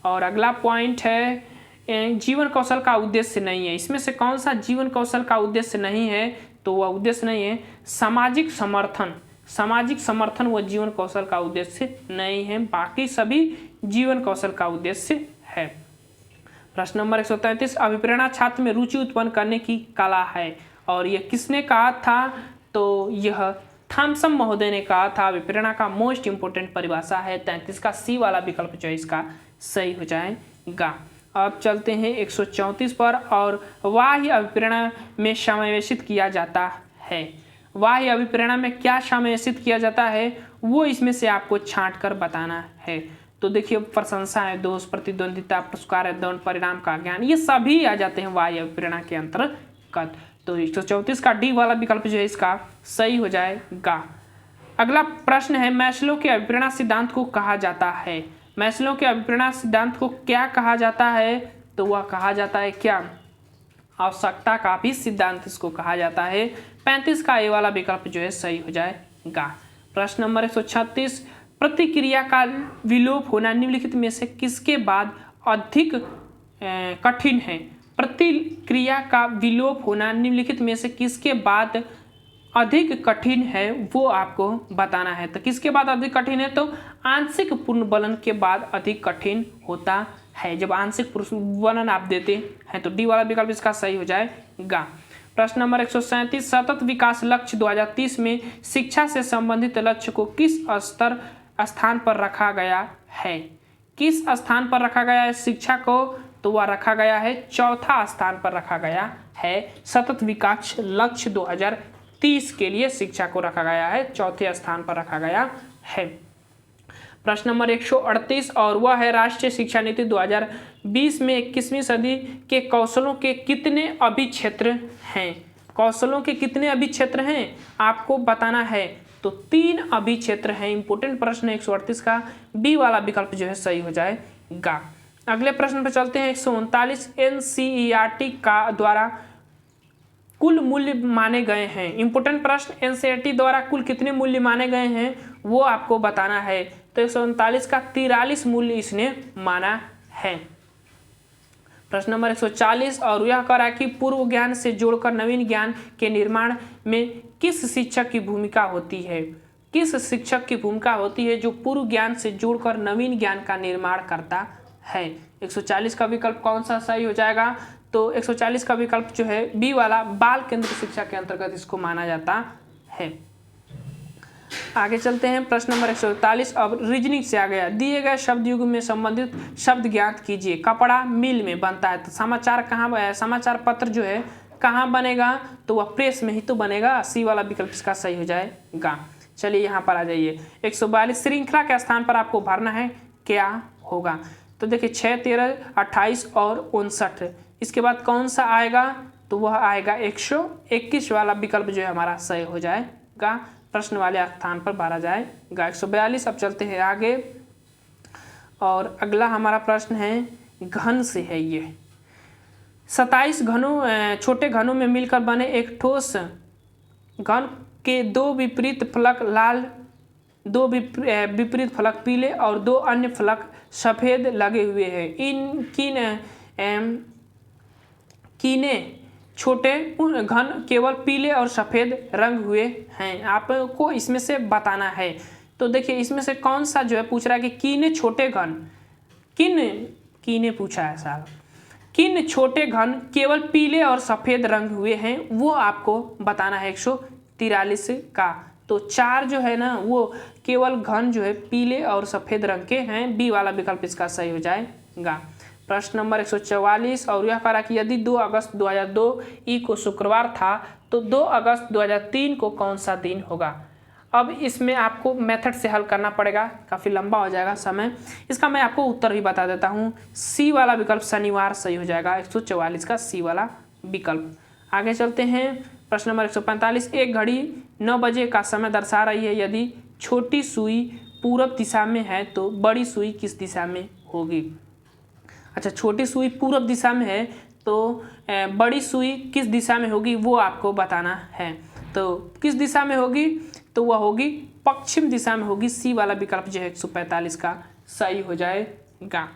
और अगला पॉइंट है जीवन कौशल का उद्देश्य नहीं है। इसमें से कौन सा जीवन कौशल का उद्देश्य नहीं है? तो वह उद्देश्य नहीं है सामाजिक समर्थन वह जीवन कौशल का उद्देश्य नहीं है। बाकी सभी जीवन कौशल का उद्देश्य है। प्रश्न नंबर 133, अभिप्रेरणा छात्र में रुचि उत्पन्न करने की कला है। और ये किसने कहा था? तो यह थॉमसन महोदय ने कहा था विप्रेरणा का मोस्ट इंपोर्टेंट परिभाषा है। 33 का सी वाला विकल्प जो है इसका सही हो जाएगा। अब चलते हैं 134 पर, और बाह्य अभिप्रेरणा में समावेशित किया जाता है। बाह्य अभिप्रेरणा में क्या समावेशित किया जाता है वो इसमें से आपको छांट कर बताना है। तो देखिए, प्रशंसा है, दोष, प्रतिद्वंदिता, पुरस्कार है, दंड, परिणाम का ज्ञान, ये सभी आ जाते हैं बाह्य अभिप्रेरणा के अंतर्गत। तो 134 का डी वाला विकल्प जो है इसका सही हो जाएगा। अगला प्रश्न है, मैस्लो के अभिप्रेरणा सिद्धांत को कहा जाता है। मैस्लो के अभिप्रेरणा सिद्धांत को क्या कहा जाता है? तो वह कहा जाता है क्या? आवश्यकता का भी सिद्धांत इसको कहा जाता है। 35 का ए वाला विकल्प जो है सही हो जाएगा। प्रश्न नंबर 136, प्रतिक्रिया का विलोप होना निम्नलिखित में से किसके बाद अधिक कठिन है? प्रतिक्रिया का विलोप होना निम्नलिखित में से किसके बाद अधिक कठिन है वो आपको बताना है। तो किसके बाद अधिक कठिन है? तो आंशिक पुनर्वलन के बाद अधिक कठिन होता है। जब आंशिक पुनर्वलन आप देते हैं तो डी वाला विकल्प इसका सही हो जाएगा। प्रश्न नंबर 137, सतत विकास लक्ष्य 2030 में शिक्षा से संबंधित लक्ष्य को किस स्थान पर रखा गया है? किस स्थान पर रखा गया है शिक्षा को? तो वह रखा गया है चौथा स्थान पर रखा गया है। सतत विकास लक्ष्य 2030 के लिए शिक्षा को रखा गया है, चौथे स्थान पर रखा गया है। प्रश्न नंबर 138, और वह है राष्ट्रीय शिक्षा नीति 2020 में 21वीं सदी के कौशलों के कितने अभिक्षेत्र हैं? कौशलों के कितने अभिक्षेत्र हैं आपको बताना है। तो 3 अभिक्षेत्र हैं। इंपोर्टेंट प्रश्न है 138 का, बी वाला विकल्प जो है सही हो जाएगा। अगले प्रश्न पर चलते हैं। 139, एनसीईआरटी का द्वारा कुल मूल्य माने गए हैं। इंपोर्टेंट प्रश्न, एनसीईआरटी द्वारा कुल कितने मूल्य माने गए हैं वो आपको बताना है। तो 139 का 43 मूल्य इसने माना है। प्रश्न नंबर 140, और यह करा कि पूर्व ज्ञान से जोड़कर नवीन ज्ञान के निर्माण में किस शिक्षक की भूमिका होती है? किस शिक्षक की भूमिका होती है जो पूर्व ज्ञान से जोड़कर नवीन ज्ञान का निर्माण करता है? 140 का विकल्प कौन सा सही हो जाएगा? तो 140 का विकल्प जो है बी वाला, बाल केंद्र शिक्षा के अंतर्गत इसको माना जाता है। आगे चलते हैं। प्रश्न नंबर 141, अब रीजनिंग से आ गया। दिए गए शब्द युग में संबंधित शब्द ज्ञात कीजिए। कपड़ा मिल में बनता है, तो समाचार कहाँ, समाचार पत्र जो है कहाँ बनेगा? तो वह प्रेस में ही तो बनेगा। सी वाला विकल्प इसका सही हो जाएगा। चलिए यहाँ पर आ जाइए। 142, श्रृंखला के स्थान पर आपको भरना है, क्या होगा? तो देखिए 6, 13, 28 और 59, इसके बाद कौन सा आएगा? तो वह आएगा 121 वाला विकल्प जो है हमारा सही हो जाएगा। प्रश्न वाले स्थान पर भरा जाएगा। 142। अब चलते हैं आगे, और अगला हमारा प्रश्न है घन से है। ये 27 घनों, छोटे घनों में मिलकर बने एक ठोस घन के 2 विपरीत फलक लाल, 2 विपरीत फलक पीले और 2 अन्य फलक सफ़ेद लगे हुए हैं। इन कीने छोटे घन केवल पीले और सफ़ेद रंग हुए हैं। आपको इसमें से बताना है। तो देखिए इसमें से कौन सा जो है पूछ रहा है कि कीने छोटे घन, कीने पूछा है साहब, किन छोटे घन केवल पीले और सफ़ेद रंग हुए हैं वो आपको बताना है। 143 का तो 4 जो है ना वो केवल घन जो है पीले और सफ़ेद रंग के हैं। बी वाला विकल्प इसका सही हो जाएगा। प्रश्न नंबर 144, और यह करा कि यदि 2 अगस्त 2002 ई को शुक्रवार था तो 2 अगस्त 2003 को कौन सा दिन होगा? अब इसमें आपको मेथड से हल करना पड़ेगा, काफ़ी लंबा हो जाएगा समय। इसका मैं आपको उत्तर भी बता देता हूँ। सी वाला विकल्प शनिवार सही हो जाएगा। 144 का सी वाला विकल्प। आगे चलते हैं। प्रश्न नंबर 145, एक घड़ी 9 बजे का समय दर्शा रही है। यदि छोटी सुई पूरब दिशा में है तो बड़ी सुई किस दिशा में होगी? अच्छा, छोटी सुई पूरब दिशा में है तो बड़ी सुई किस दिशा में होगी वो आपको बताना है। तो किस दिशा में होगी? तो वह होगी पश्चिम दिशा में होगी। सी वाला विकल्प जो है 145 का सही हो जाएगा।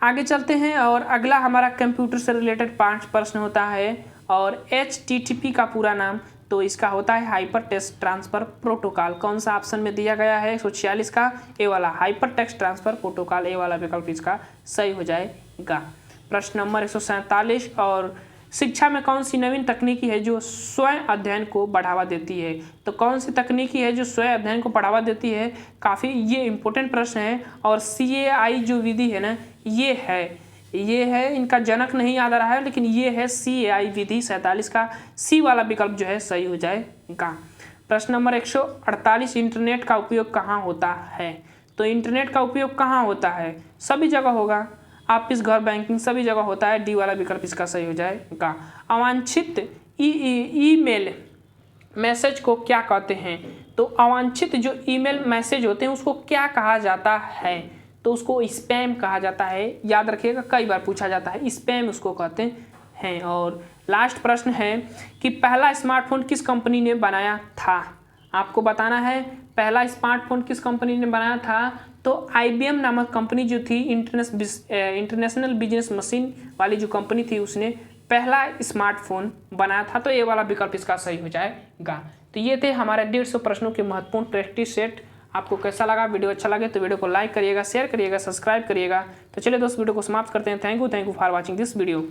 आगे चलते हैं, और अगला हमारा कंप्यूटर से रिलेटेड 5 प्रश्न होता है। और HTTP का पूरा नाम तो इसका होता है हाइपर टेक्स्ट ट्रांसफ़र प्रोटोकॉल। कौन सा ऑप्शन में दिया गया है? 146 का ए वाला, हाइपर टेक्स्ट ट्रांसफ़र प्रोटोकॉल, ए वाला विकल्प इसका सही हो जाएगा। प्रश्न नंबर 147, और शिक्षा में कौन सी नवीन तकनीकी है जो स्वयं अध्ययन को बढ़ावा देती है? तो कौन सी तकनीकी है जो स्वयं अध्ययन को बढ़ावा देती है? काफ़ी ये इंपॉर्टेंट प्रश्न है। और CAI जो विधि है ना, ये है, इनका जनक नहीं याद आ रहा है, लेकिन ये है CAI विधि। 47 का सी वाला विकल्प जो है सही हो जाएगा। प्रश्न नंबर 148, इंटरनेट का उपयोग कहाँ होता है? तो इंटरनेट का उपयोग कहाँ होता है? सभी जगह होगा, ऑफिस, घर, बैंकिंग, सभी जगह होता है। डी वाला विकल्प इसका सही हो जाएगा। अवांछित ईमेल मैसेज को क्या कहते हैं? तो अवांछित जो ईमेल मैसेज होते हैं उसको क्या कहा जाता है? तो उसको स्पैम कहा जाता है। याद रखिएगा, कई बार पूछा जाता है, स्पैम उसको कहते हैं। और लास्ट प्रश्न है कि पहला स्मार्टफोन किस कंपनी ने बनाया था? आपको बताना है पहला स्मार्टफोन किस कंपनी ने बनाया था। तो IBM नामक कंपनी जो थी, इंटरनेशनल बिजनेस मशीन वाली जो कंपनी थी, उसने पहला स्मार्टफोन बनाया था। तो ये वाला विकल्प इसका सही हो जाएगा। तो ये थे हमारे 150 प्रश्नों के महत्वपूर्ण प्रैक्टिस सेट। आपको कैसा लगा? वीडियो अच्छा लगे तो वीडियो को लाइक करिएगा, शेयर करिएगा, सब्सक्राइब करिएगा। तो चलिए दोस्त, वीडियो को समाप्त करते हैं। Thank you for watching this video.